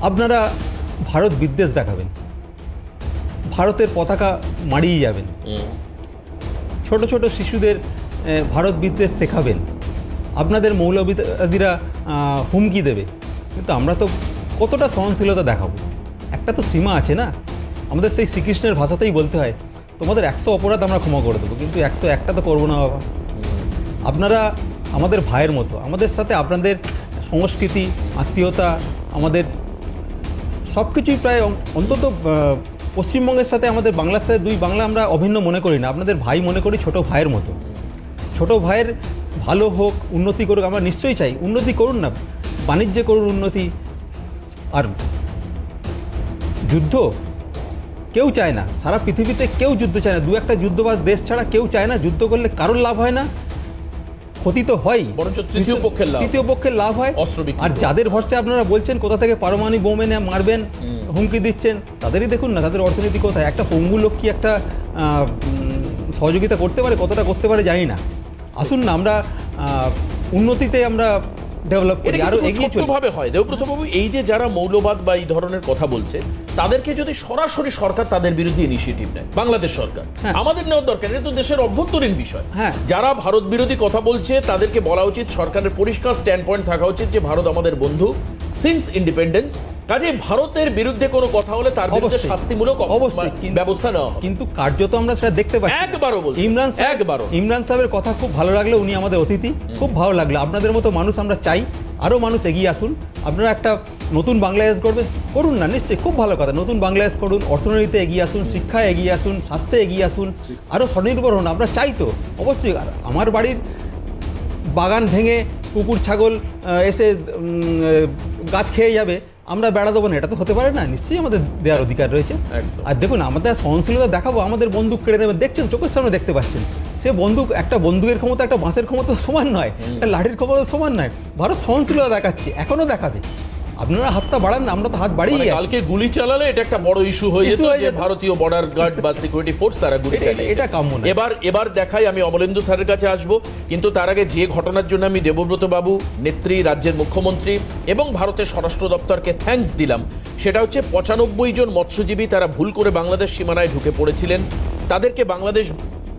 আপনারা ভারত বিদ্বেষ দেখাবেন, ভারতের পতাকা মারিয়ে যাবেন, ছোট ছোট শিশুদের ভারত বিদ্বেষ শেখাবেন, আপনাদের মৌলবাদীরা হুমকি দেবে। কিন্তু আমরা তো কতটা সহনশীলতা দেখাবো? একটা তো সীমা আছে না। আমাদের সেই শ্রীকৃষ্ণের ভাষাতেই বলতে হয়, তোমাদের 100 অপরাধ আমরা ক্ষমা করে দেবো, কিন্তু 101টা তো করবো না বাবা। আপনারা আমাদের ভাইয়ের মতো, আমাদের সাথে আপনাদের সংস্কৃতি, আত্মীয়তা, আমাদের সব কিছুই প্রায়, অন্তত পশ্চিমবঙ্গের সাথে আমাদের বাংলার সাথে দুই বাংলা আমরা অভিন্ন মনে করি না, আপনাদের ভাই মনে করি, ছোট ভাইয়ের মতো। ছোট ভাইয়ের ভালো হোক, উন্নতি করুক, আমরা নিশ্চয়ই চাই। উন্নতি করুন না, বাণিজ্যে করুন উন্নতি। আর যুদ্ধ কেউ চায় না, সারা পৃথিবীতে কেউ যুদ্ধ চায় না। 2-1টা যুদ্ধবাজ দেশ ছাড়া কেউ চায় না। যুদ্ধ করলে কারোর লাভ হয় না, ক্ষতি তো হয়, বরঞ্চ তৃতীয় পক্ষের লাভ হয়। আর যাদের ভরসা আপনারা বলছেন কোথা থেকে পারমাণবিক বোম এনে মারবেন, হুমকি দিচ্ছেন, তাদেরই দেখুন না তাদের অর্থনীতি কোথায়। একটা পঙ্গু লোক কি একটা সহযোগিতা করতে পারে? কতটা করতে পারে জানি না। আসুন না আমরা উন্নতিতে আমরা ডেভেলপ করি, আরো এগিয়ে চলি। ভাবে হয় দেবব্রত বাবু, এই যে যারা মৌলবাদ বা এই ধরনের কথা বলছে, তাদেরকে যদি সরাসরি সরকার তাদের বিরুদ্ধে ইনিশিয়েটিভ নেয়, বাংলাদেশ সরকার, আমাদের নেওয়ার দরকার। এটা তো দেশের অভ্যন্তরীণ বিষয়। যারা ভারত বিরোধী কথা বলছে তাদেরকে বলা উচিত, সরকারের পরিষ্কার স্ট্যান্ড পয়েন্ট থাকা উচিত যে ভারত আমাদের বন্ধু, সিন্স ইন্ডিপেন্ডেন্স। কাজে ভারতের বিরুদ্ধে কোনো কথা হলে তার বিরুদ্ধে শাস্তিমূলক অবশ্যই ব্যবস্থা নেওয়া হবে। কিন্তু কার্যত আমরা সেটা দেখতে পাচ্ছি না। একবারও বলছি ইমরান সাহেবের কথা খুব ভালো লাগলো, উনি আমাদের অতিথি, খুব ভালো লাগলো। আপনাদের মতো মানুষ আমরা চাই, আরো মানুষ এগিয়ে আসুন। আপনারা একটা নতুন বাংলাদেশ করবে, করুন না, নিশ্চয়ই খুব ভালো কথা। নতুন বাংলাদেশ করুন, অর্থনীতিতে এগিয়ে আসুন, শিক্ষায় এগিয়ে আসুন, স্বাস্থ্যে এগিয়ে আসুন, আরো স্বনির্ভর হন। আমরা চাই তো অবশ্যই। আমার বাড়ির বাগান ভেঙে কুকুর ছাগল এসে গাছ খেয়ে যাবে, আমরা বেড়া দেবো না, এটা তো হতে পারে না। নিশ্চয়ই আমাদের দেওয়ার অধিকার রয়েছে। আর দেখুন, আমাদের সহনশীলতা দেখাবো, আমাদের বন্দুক কেড়ে দেবে, দেখছেন, চোখের সামনে দেখতে পাচ্ছেন। সে বন্দুক, একটা বন্দুকের ক্ষমতা একটা বাঁশের ক্ষমতা সমান নয়, একটা লাঠির ক্ষমতা সমান নয়। ভারত সহনশীলতা দেখাচ্ছে, এখনো দেখাবে। আপনারা হাতটা বাড়ান না, আমরা তো হাত বাড়িয়ে কালকে গুলি চালালে এটা একটা বড় ইস্যু হয়ে যেত যে ভারতীয় বর্ডার গার্ড বা সিকিউরিটি ফোর্স তারা গুলি চালিয়েছে। এটা কাম্য না। এবার দেখাই, আমি অমলেন্দু স্যারের কাছে আসব, কিন্তু তার আগে যে ঘটনার জন্য আমি দেবব্রত বাবু, নেত্রী, রাজ্যের মুখ্যমন্ত্রী এবং ভারতের স্বরাষ্ট্র দপ্তরকে থ্যাঙ্কস দিলাম, সেটা হচ্ছে 95 জন মৎস্যজীবী তারা ভুল করে বাংলাদেশ সীমানায় ঢুকে পড়েছিলেন, তাদেরকে বাংলাদেশ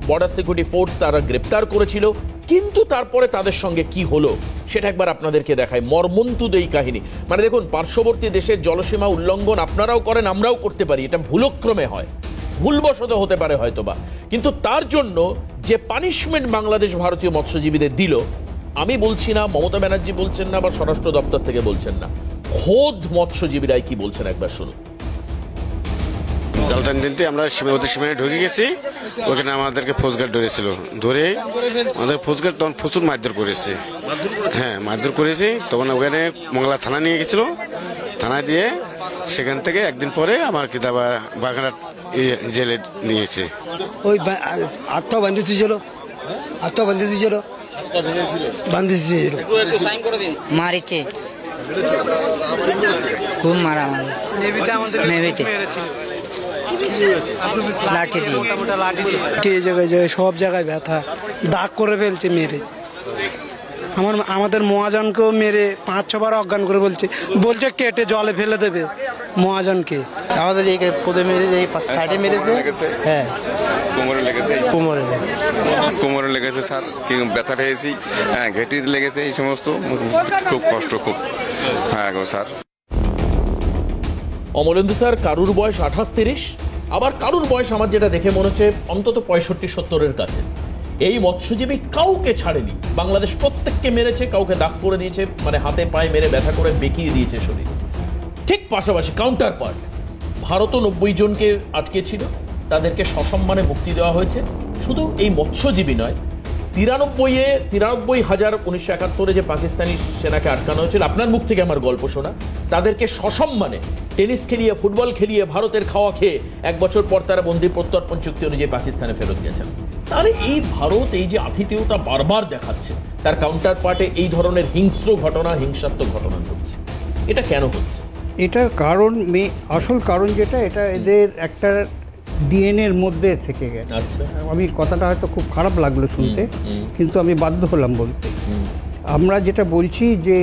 বর্ডার সিকিউরিটি ফোর্স তারা গ্রেপ্তার করেছিল। কিন্তু তারপরে তাদের সঙ্গে কি হলো সেটা একবার আপনাদেরকে দেখায়। মর্মন্তুদ এই কাহিনী। মানে দেখুন, পার্শ্ববর্তী দেশের জলসীমা উল্লঙ্ঘন আপনারাও করেন, আমরাও করতে পারি, এটা ভুলক্রমে হয়, ভুলবশত হতে পারে হয়তোবা, কিন্তু তার জন্য যে পানিশমেন্ট বাংলাদেশ ভারতীয় মৎস্যজীবীদের দিল, আমি বলছি না, মমতা ব্যানার্জি বলছেন না, বা স্বরাষ্ট্র দপ্তর থেকে বলছেন না, খোদ মৎস্যজীবীরাই কি বলছেন একবার শুনুন। জাল টান দিনতে আমরা সীমায় ঢুকে গেছি, ওখানে আমাদেরকে ফৌজগার্ড ধরেছিল, ধরে আমাদের ফৌজগার্ড তখন প্রচুর মারধর করেছে। হ্যাঁ, মারধর করেছি। তখন ওখানে মঙ্গলা থানা নিয়ে গেছিল, থানায় দিয়ে সেখান থেকে একদিন পরে আমার কিতাবা বাগানার জেলে নিয়েছে। ওই আত্মা বান্ধিয়েছিল, মারিছে, খুব মারা নেভিতে লাঠি দিয়ে, জায়গায় সব জায়গায় ব্যথা, দাগ করে ফেলছে মেরে। আমাদের মহাজনকেও মেরে 5-6 বার অজ্ঞান করে বলছে কেটে জলে ফেলে দেবে মহাজনকে। আমাদের এই পদে মেরেছে, এই সাইডে মেরেছে। হ্যাঁ, কোমরে লেগেছে স্যার, কি ব্যথা পেয়েছি। হ্যাঁ, ঘেঁটি লেগেছে, এই সমস্ত খুব কষ্ট, খুব। হ্যাঁ গো স্যার। অমলেন্দু স্যার, কারুর বয়স 28-30, আবার কারুর বয়স আমার যেটা দেখে মনে হচ্ছে অন্তত 65-70-এর কাছে। এই মৎস্যজীবী কাউকে ছাড়েনি, বাংলাদেশ প্রত্যেককে মেরেছে, কাউকে দাগ করে দিয়েছে, মানে হাতে পায়ে মেরে ব্যথা করে বেঁকিয়ে দিয়েছে শরীর। ঠিক পাশাপাশি কাউন্টার পার্ট, ভারতও 90 জনকে আটকে ছিল, তাদেরকে সসম্মানে মুক্তি দেওয়া হয়েছে। শুধু এই মৎস্যজীবী নয়, 93,000 1971 যে পাকিস্তানি সেনাকে আটকানো হয়েছিল, আপনার মুখ থেকে আমার গল্প শোনা, তাদেরকে সসম্মানে টেনিস খেলিয়ে, ফুটবল খেলিয়ে, ভারতের খাওয়া খেয়ে 1 বছর পর তারা বন্দি প্রত্যর্পণ চুক্তি অনুযায়ী পাকিস্তানে ফেরত গেছেন। তাহলে এই ভারত এই যে আতিথেয়তা বারবার দেখাচ্ছে, তার কাউন্টার পার্টে এই ধরনের হিংস্র ঘটনা, হিংসাত্মক ঘটনা ঘটছে, এটা কেন হচ্ছে? এটার কারণ, আসল কারণ যেটা, এটা এদের একটা ডিএনএর মধ্যে থেকে গেছে। আচ্ছা, আমি কথাটা হয়তো খুব খারাপ লাগলো শুনতে, কিন্তু আমি বাধ্য হলাম বলতে। আমরা যেটা বলছি যে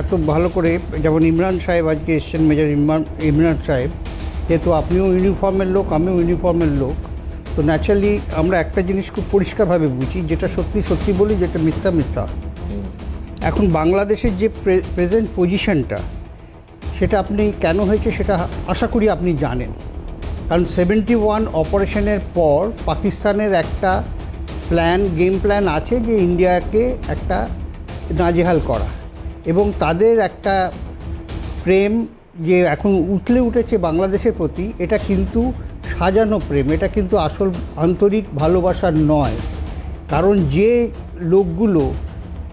এত ভালো করে, যেমন ইমরান সাহেব আজকে এসছেন, মেজর ইমরান সাহেব, যেহেতু আপনিও ইউনিফর্মের লোক, আমিও ইউনিফর্মের লোক, তো ন্যাচারালি আমরা একটা জিনিস খুব পরিষ্কারভাবে বুঝি, যেটা সত্যি সত্যি বলি, যেটা মিথ্যা মিথ্যা। এখন বাংলাদেশের যে প্রেজেন্ট পজিশনটা, সেটা আপনি কেন হয়েছে সেটা আশা করি আপনি জানেন। কারণ 71 অপারেশনের পর পাকিস্তানের একটা গেম প্ল্যান আছে যে ইন্ডিয়াকে একটা নাজেহাল করা, এবং তাদের একটা প্রেম যে এখন উঠলে উঠেছে বাংলাদেশের প্রতি, এটা কিন্তু সাজানো প্রেম, এটা কিন্তু আসল আন্তরিক ভালোবাসার নয়। কারণ যে লোকগুলো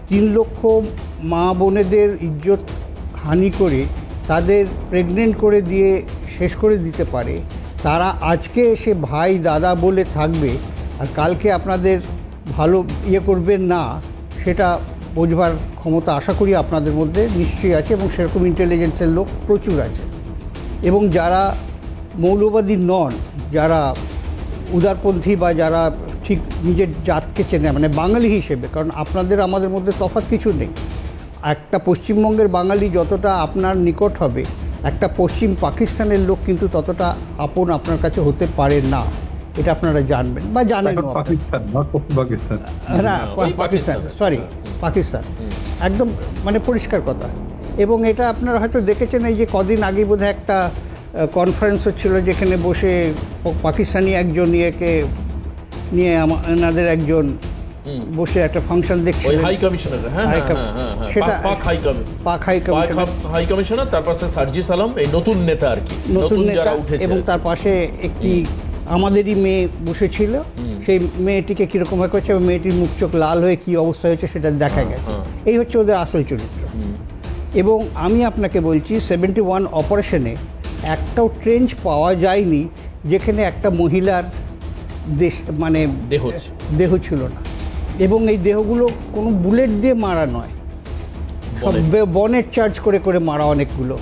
3 লক্ষ মা বোনেদের ইজ্জত হানি করে, তাদের প্রেগনেন্ট করে দিয়ে শেষ করে দিতে পারে, তারা আজকে এসে ভাই দাদা বলে থাকবে আর কালকে আপনাদের ভালো করবেন না, সেটা বোঝবার ক্ষমতা আশা করি আপনাদের মধ্যে নিশ্চয়ই আছে, এবং সেরকম ইন্টেলিজেন্সের লোক প্রচুর আছে। এবং যারা মৌলবাদী নন, যারা উদারপন্থী বা যারা ঠিক নিজের জাতকে চেনে, মানে বাঙালি হিসেবে, কারণ আপনাদের আমাদের মধ্যে তফাৎ কিছু নেই। একটা পশ্চিমবঙ্গের বাঙালি যতটা আপনার নিকট হবে, একটা পশ্চিম পাকিস্তানের লোক কিন্তু ততটা আপন আপনার কাছে হতে পারে না, এটা আপনারা জানবেন বা জানেন। পাকিস্তান, একদম মানে পরিষ্কার কথা। এবং এটা আপনারা হয়তো দেখেছেন, এই যে কদিন আগে বোধহয় একটা কনফারেন্স হচ্ছিল যেখানে বসে পাকিস্তানি একজন নিয়ে আমাদের একজন বসে একটা ফাংশন দেখছে, হাই কমিশনার, সেটা পাক হাই কমিশনার, তার পাশে সার্জিস আলম, এই নতুন নেতা আর কি, নতুন নেতা, এবং তার পাশে একটি আমাদেরই মেয়ে বসেছিল। সেই মেয়েটিকে কিরকম ভাবে করছে, মেয়েটির মুখ চোখ লাল হয়ে কি অবস্থা হয়েছে সেটা দেখা গেছে। এই হচ্ছে ওদের আসল চরিত্র। এবং আমি আপনাকে বলছি 71 অপারেশনে একটাও ট্রেঞ্চ পাওয়া যায়নি যেখানে একটা মহিলার মানে দেহ ছিল না, এবং এই দেহগুলো কোনো বুলেট দিয়ে মারা নয়, সব বনেট চার্জ করে করে মারা অনেকগুলো,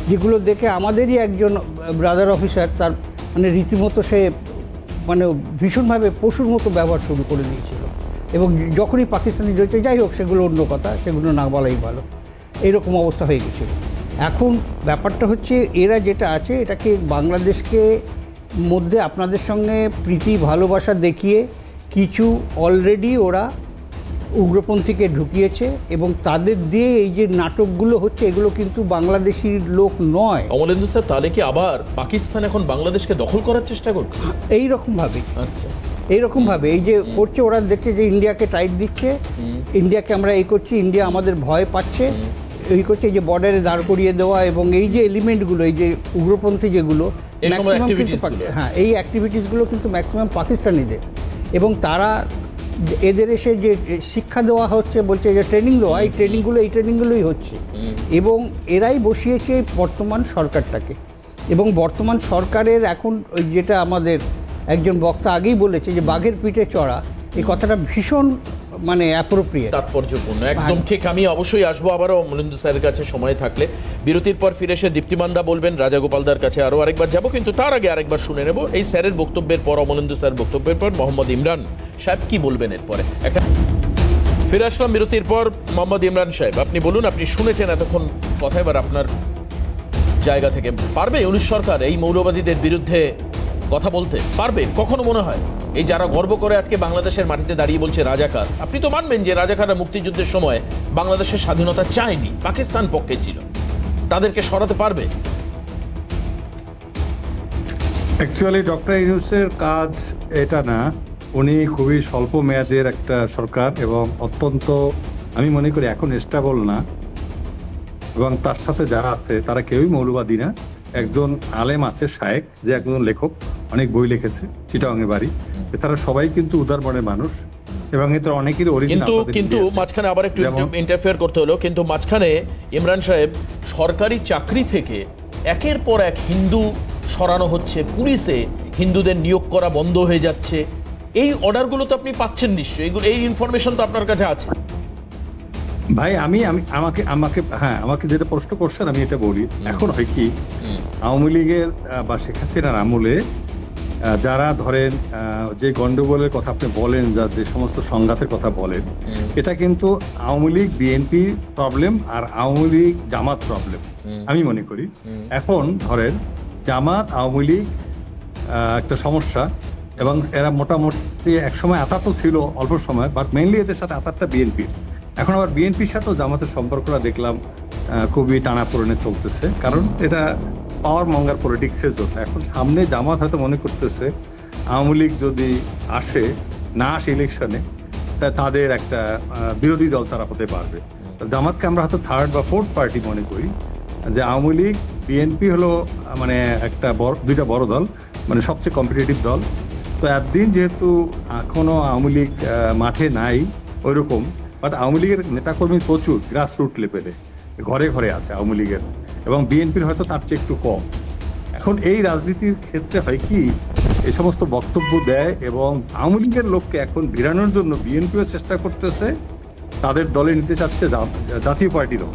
যেগুলো দেখে আমাদেরই একজন ব্রাদার অফিসার তার মানে রীতিমতো সে মানে ভীষণভাবে পশুর মতো ব্যবহার শুরু করে দিয়েছিল। এবং যখনই পাকিস্তানি জড়িত, যাই হোক সেগুলো অন্য কথা, সেগুলো না বলাই ভালো, এইরকম অবস্থা হয়ে গেছিল। এখন ব্যাপারটা হচ্ছে এরা যেটা আছে এটাকে বাংলাদেশকে মধ্যে আপনাদের সঙ্গে প্রীতি ভালোবাসা দেখিয়ে কিছু অলরেডি ওরা উগ্রপন্থীকে ঢুকিয়েছে, এবং তাদের দিয়ে এই যে নাটকগুলো হচ্ছে এগুলো কিন্তু বাংলাদেশি লোক নয়। অমলেন্দু স্যার, তাহলে কি আবার পাকিস্তান এখন বাংলাদেশকে দখল করার চেষ্টা করছে এইরকমভাবে? আচ্ছা, এইরকমভাবে এই যে করছে, ওরা দেখছে যে ইন্ডিয়াকে টাইট দিচ্ছে, ইন্ডিয়াকে আমরা এই করছি, ইন্ডিয়া আমাদের ভয় পাচ্ছে, এই করছে, এই যে বর্ডারে দাঁড় করিয়ে দেওয়া, এবং এই যে এলিমেন্টগুলো, এই যে উগ্রপন্থী যেগুলো ম্যাক্সিমাম কিন্তু এই অ্যাক্টিভিটিসগুলো কিন্তু ম্যাক্সিমাম পাকিস্তানিদের, এবং তারা এদের এসে যে শিক্ষা দেওয়া হচ্ছে, বলছে যে ট্রেনিং দেওয়া, এই ট্রেনিংগুলোই হচ্ছে, এবং এরাই বসিয়েছে বর্তমান সরকারটাকে। এবং বর্তমান সরকারের এখন ওই যেটা আমাদের একজন বক্তা আগেই বলেছে যে বাঘের পিঠে চড়া, এই কথাটা ভীষণ মানে অ্যাপ্রোপ্রিয়েট, তাৎপর্যপূর্ণ, একদম ঠিক। আমি অবশ্যই আসবো আবারও অমলেন্দু স্যারের কাছে সময় থাকলে। বিরতির পর ফিরে এসে দীপ্তিমানদা বলবেন, রাজাগোপালদার কাছে আরও আরেকবার যাব, কিন্তু তার আগে আরেকবার শুনে নেব এই স্যারের বক্তব্যের পর, অমলেন্দু স্যার বক্তব্যের পর মোহাম্মদ ইমরান সাহেব কি বলবেন এরপরে। একটা ফিরে আসলাম বিরতির পর। মোহাম্মদ ইমরান সাহেব, আপনি বলুন, আপনি শুনেছেন এতক্ষণ কথা, এবার আপনার জায়গা থেকে পারবে ইউনূস সরকার এই মৌলবাদীদের বিরুদ্ধে কথা বলতে পারবে? কখনো মনে হয় এই যারা গর্ব করে আজকে বাংলাদেশের মাটিতে দাঁড়িয়ে বলছে রাজাকার, আপনি তো মানবেন যে রাজাকাররা মুক্তিযুদ্ধের সময় বাংলাদেশের স্বাধীনতা চায়নি, পাকিস্তান পক্ষে ছিল, তাদেরকে সরাতে পারবে? অ্যাকচুয়ালি ডক্টর ইউনূসের কাজ এটা না, উনি খুবই স্বল্প মেয়াদের একটা সরকার, এবং অত্যন্ত আমি মনে করি এখন স্টেবল না, এবং তার সাথে যারা আছে তারা কেউই মৌলবাদী না। একজন আলেম আছে শায়েক, যে একজন লেখক, অনেক বই লিখেছে, চিটাগাংয়ে বাড়ি, তারা সবাই কিন্তু উদার মনের মানুষ, এবং এতে অনেকেরই অরিজিনাল। কিন্তু মাঝখানে আবার একটু ইন্টারফেয়ার করতে হলো, কিন্তু মাঝখানে ইমরান সাহেব সরকারি চাকরি থেকে একের পর এক হিন্দু সরানো হচ্ছে, পুলিশে হিন্দুদের নিয়োগ করা বন্ধ হয়ে যাচ্ছে, এই অর্ডারগুলো তো আপনি পাচ্ছেন নিশ্চয়ই, এগুলো এই ইনফরমেশন তো আপনার কাছে আছে। ভাই আমাকে যেটা প্রশ্ন করছেন আমি এটা বলি, এখন হয় কি আওয়ামী লীগের বা শেখ হাসিনার আমলে যারা ধরেন যে গন্ডগোলের কথা আপনি বলেন, যে সমস্ত সংঘাতের কথা বলেন, এটা কিন্তু আওয়ামী লীগ বিএনপি প্রবলেম আর আওয়ামী লীগ জামাত প্রবলেম আমি মনে করি। এখন ধরেন জামাত আওয়ামী লীগ একটা সমস্যা, এবং এরা মোটামুটি একসময় আতাত ছিল অল্প সময়, বাট মেইনলি এদের সাথে আতাতটা বিএনপির। এখন আবার বিএনপির সাথেও জামাতের সম্পর্কটা দেখলাম খুবই টানাপোড়েনে চলতেছে, কারণ এটা পাওয়ার মঙ্গার পলিটিক্সের জন্য। এখন সামনে জামাত হয়তো মনে করতেছে আওয়ামী লীগ যদি না আসে ইলেকশনে, তা তাদের একটা বিরোধী দল তারা হতে পারবে। জামাতকে আমরা হয়তো থার্ড বা ফোর্থ পার্টি মনে করি, যে আওয়ামী লীগ বিএনপি হলো মানে একটা দুইটা বড় দল, মানে সবচেয়ে কম্পিটিটিভ দল। তো একদিন যেহেতু এখনো আওয়ামী লীগ মাঠে নাই ওইরকম, বাট আওয়ামী লীগের নেতাকর্মী প্রচুর গ্রাসরুট লেভেলে ঘরে ঘরে আছে আওয়ামী লীগের, এবং বিএনপির হয়তো তার চেয়ে একটু কম। এখন এই রাজনীতির ক্ষেত্রে হয় কি, এই সমস্ত বক্তব্য দেয়, এবং আওয়ামী লীগের লোককে এখন ভিড়ানোর জন্য বিএনপিও চেষ্টা করতেছে, তাদের দলে নিতে চাচ্ছে জাতীয় পার্টিরও।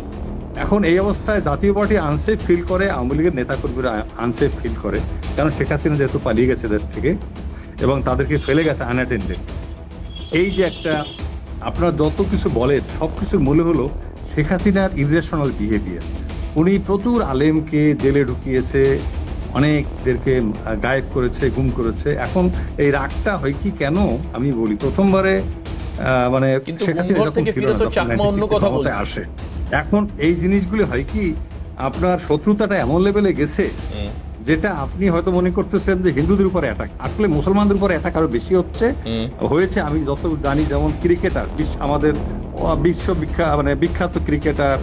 এখন এই অবস্থায় জাতীয় পার্টি আনসেফ ফিল করে, আওয়ামী লীগের নেতাকর্মীরা আনসেফ ফিল করে, কারণ শেখ হাসিনা যেহেতু পালিয়ে গেছে দেশ থেকে এবং তাদেরকে ফেলে গেছে আনঅ্যাটেন্ডেড। এই যে একটা আপনারা যত কিছু বলেন সব কিছুর মূলে হলো শেখ হাসিনার ইরেশনাল বিহেভিয়ার। উনি প্রচুর আলেমকে জেলে ঢুকিয়েছে, অনেকদেরকে গায়েব করেছে, গুম করেছে। এখন এই রাগটা হয় কি কেন আমি বলি, প্রথমবারে মানে শেখ হাসিনা আসে এখন এই জিনিসগুলি হয় কি, আপনার শত্রুতাটা এমন লেভেলে গেছে যেটা আপনি হয়তো মনে করতেছেন যে হিন্দুদের উপরে অ্যাটাক, আসলে মুসলমানদের উপরে অ্যাটাক আরো বেশি হয়েছে। আমি যত জানি, যেমন ক্রিকেটার, আমাদের বিখ্যাত ক্রিকেটার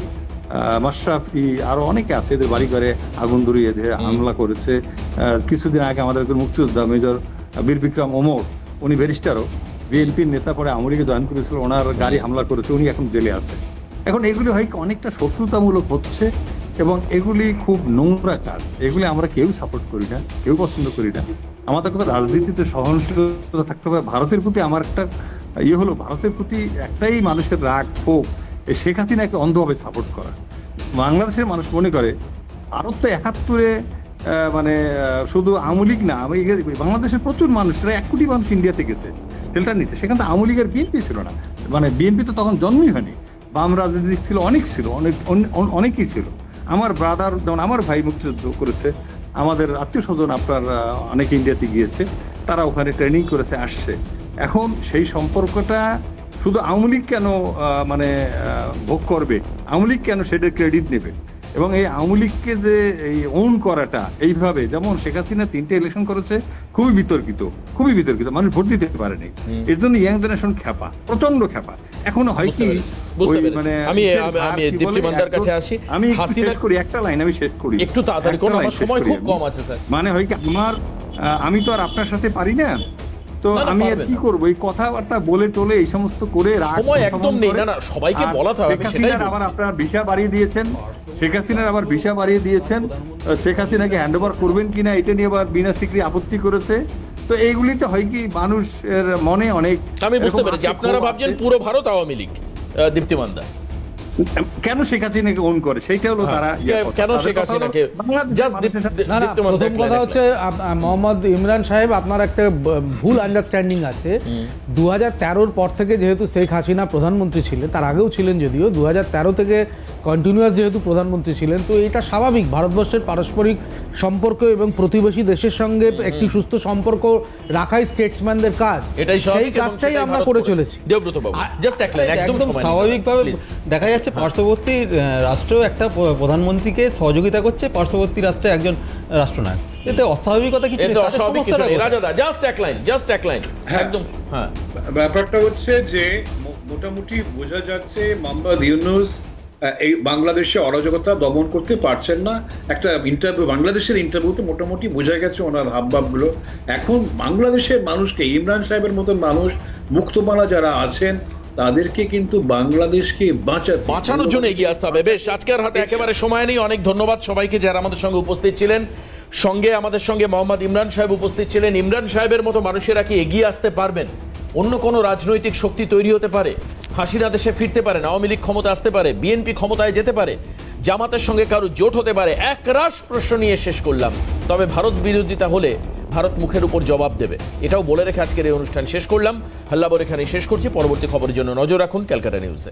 মাশরাফি, আরো অনেকে আছে, এদের বাড়ি ঘরে আগুন ধরিয়ে হামলা করেছে। কিছুদিন আগে আমাদের একজন মুক্তিযোদ্ধা মেজর বীর বিক্রম ওমর, উনি ব্যারিস্টারও, বিএনপির নেতা, পরে আওয়ামী লীগে জয়েন করেছিল, ওনার গাড়ি হামলা করেছে, উনি এখন জেলে আছে। এখন এগুলি হয় অনেকটা শত্রুতামূলক হচ্ছে এবং এগুলি খুব নোংরা কাজ। এগুলি আমরা কেউ সাপোর্ট করি না, কেউ পছন্দ করি না। আমাদের কথা রাজনীতিতে সহনশীলতা থাকতে হবে। ভারতের প্রতি আমার একটা হলো, ভারতের প্রতি একটাই মানুষের রাগ, ক্ষোভ, শেখ হাসিনাকে অন্ধভাবে সাপোর্ট করা। বাংলাদেশের মানুষ মনে করে ভারত তো 71-এ শুধু আওয়ামী লীগ না, বাংলাদেশের প্রচুর মানুষ, প্রায় 1 কোটি মানুষ ইন্ডিয়াতে গেছে, শেল্টার নিচ্ছে। সেখানে তো আওয়ামী লীগের বিএনপি ছিল না, বিএনপি তো তখন জন্মই হয়নি। বাম রাজনীতি ছিল, অনেকেই ছিল। আমার ব্রাদার, যেমন আমার ভাই মুক্তিযুদ্ধ করেছে, আমাদের আত্মীয় স্বজন আপনার অনেকে ইন্ডিয়াতে গিয়েছে, তারা ওখানে ট্রেনিং করেছে, আসছে। এখন সেই সম্পর্কটা শুধু আওয়ামী লীগ কেন ভোগ করবে, আওয়ামী লীগ কেন সেটার ক্রেডিট নেবে? এবং এই আওয়ামী লীগকে যে এই ওন করাটা এইভাবে, যেমন শেখ হাসিনা 3টে ইলেকশন করেছে, খুবই বিতর্কিত, মানুষ ভোট দিতে পারেনি। এর জন্য ইয়াং জেনারেশন খ্যাপা, প্রচন্ড খ্যাপা। এখনো হয় কি, আমি দীপ্তিমান্দার কাছে আসি, আমি শেষ করি একটা লাইন, আমি শেষ করি একটু তাড়াতাড়ি, কারণ আমার সময় খুব কম আছে স্যার। হয় কি, আমি তো আর আপনার সাথে পারি না, তো আমি আর কি করবো, এই কথাবার্তা বলে টলে এই সমস্ত করে সময় একদম নেই। না সবাইকে বলাতে হবে, সেটাই আবার আপনারা ভিসা বাড়িয়ে দিয়েছেন, শেখ হাসিনার আবার ভিসা বাড়িয়ে দিয়েছেন, শেখ হাসিনাকে হ্যান্ড ওভার করবেন কিনা এটা নিয়ে আবার বিনা সিকরি আপত্তি করেছে। তো এইগুলিতে হয় কি, মানুষের মনে অনেক, আমি বুঝতে পেরেছি আপনারা ভাবছেন পুরো ভারত আওয়ামী লীগ। দীপ্তিমান্দা, কেন শেখ হাসিনাকে ওন করে, সেইটা হলো তারা কেন শেখ হাসিনাকে। প্রথম কথা হচ্ছে, মোহাম্মদ ইমরান সাহেব, আপনার একটা ভুল আন্ডারস্ট্যান্ডিং আছে। 2013-র পর থেকে যেহেতু শেখ হাসিনা প্রধানমন্ত্রী ছিলেন, তার আগেও ছিলেন যদিও, 2013 থেকে কন্টিনিউয়াস যেহেতু প্রধানমন্ত্রী ছিলেন, তো এটা স্বাভাবিক। ভারতবর্ষের পারস্পরিক সম্পর্ক এবং প্রতিবেশী দেশের সঙ্গে একটি সুস্থ সম্পর্ক রাখাই স্টেটসম্যানদের কাজ, সেই কাজটাই আমরা করে চলেছি। একদম স্বাভাবিকভাবে দেখা যাচ্ছে পার্শ্ববর্তী রাষ্ট্র একটা প্রধানমন্ত্রীকে সহযোগিতা করছে, পার্শ্ববর্তী রাষ্ট্রে একজন রাষ্ট্রনায়ক, এতে অস্বাভাবিকতা কিছু নেই। একদম ব্যাপারটা হচ্ছে যে মোটামুটি বোঝা যাচ্ছে মোহাম্মদ ইউনূস এই বাংলাদেশে অরাজকতা দমন করতে পারছেন না। একটা বাংলাদেশের ইন্টারভিউতে মোটামুটি বোঝা গেছে ওনার হাবভাবগুলো। এখন বাংলাদেশের মানুষকে, ইমরান সাহেবের মতন মানুষ, মুক্তমালা যারা আছেন, তাদেরকে কিন্তু বাংলাদেশকে বাঁচানোর জন্য এগিয়ে আসতে হবে। বেশ, আজকের হাতে একেবারে সময় নেই। অনেক ধন্যবাদ সবাইকে যারা আমাদের সঙ্গে উপস্থিত ছিলেন। আমাদের সঙ্গে মোহাম্মদ ইমরান সাহেব উপস্থিত ছিলেন। ইমরান সাহেবের মতো মানুষেরা কি এগিয়ে আসতে পারবেন? অন্য কোনো রাজনৈতিক শক্তি তৈরি হতে পারে, হাসিনা দেশে ফিরতে পারে, আওয়ামী লীগ ক্ষমতা আসতে পারে, বিএনপি ক্ষমতায় যেতে পারে, জামাতের সঙ্গে কারো জোট হতে পারে। একরাশ প্রশ্ন নিয়ে শেষ করলাম। তবে ভারত বিরোধিতা হলে ভারত মুখের উপর জবাব দেবে, এটাও বলে রেখে আজকের এই অনুষ্ঠান শেষ করলাম। হাল্লাবর এখানে শেষ করছি। পরবর্তী খবরের জন্য নজর রাখুন ক্যালকাটা নিউজে।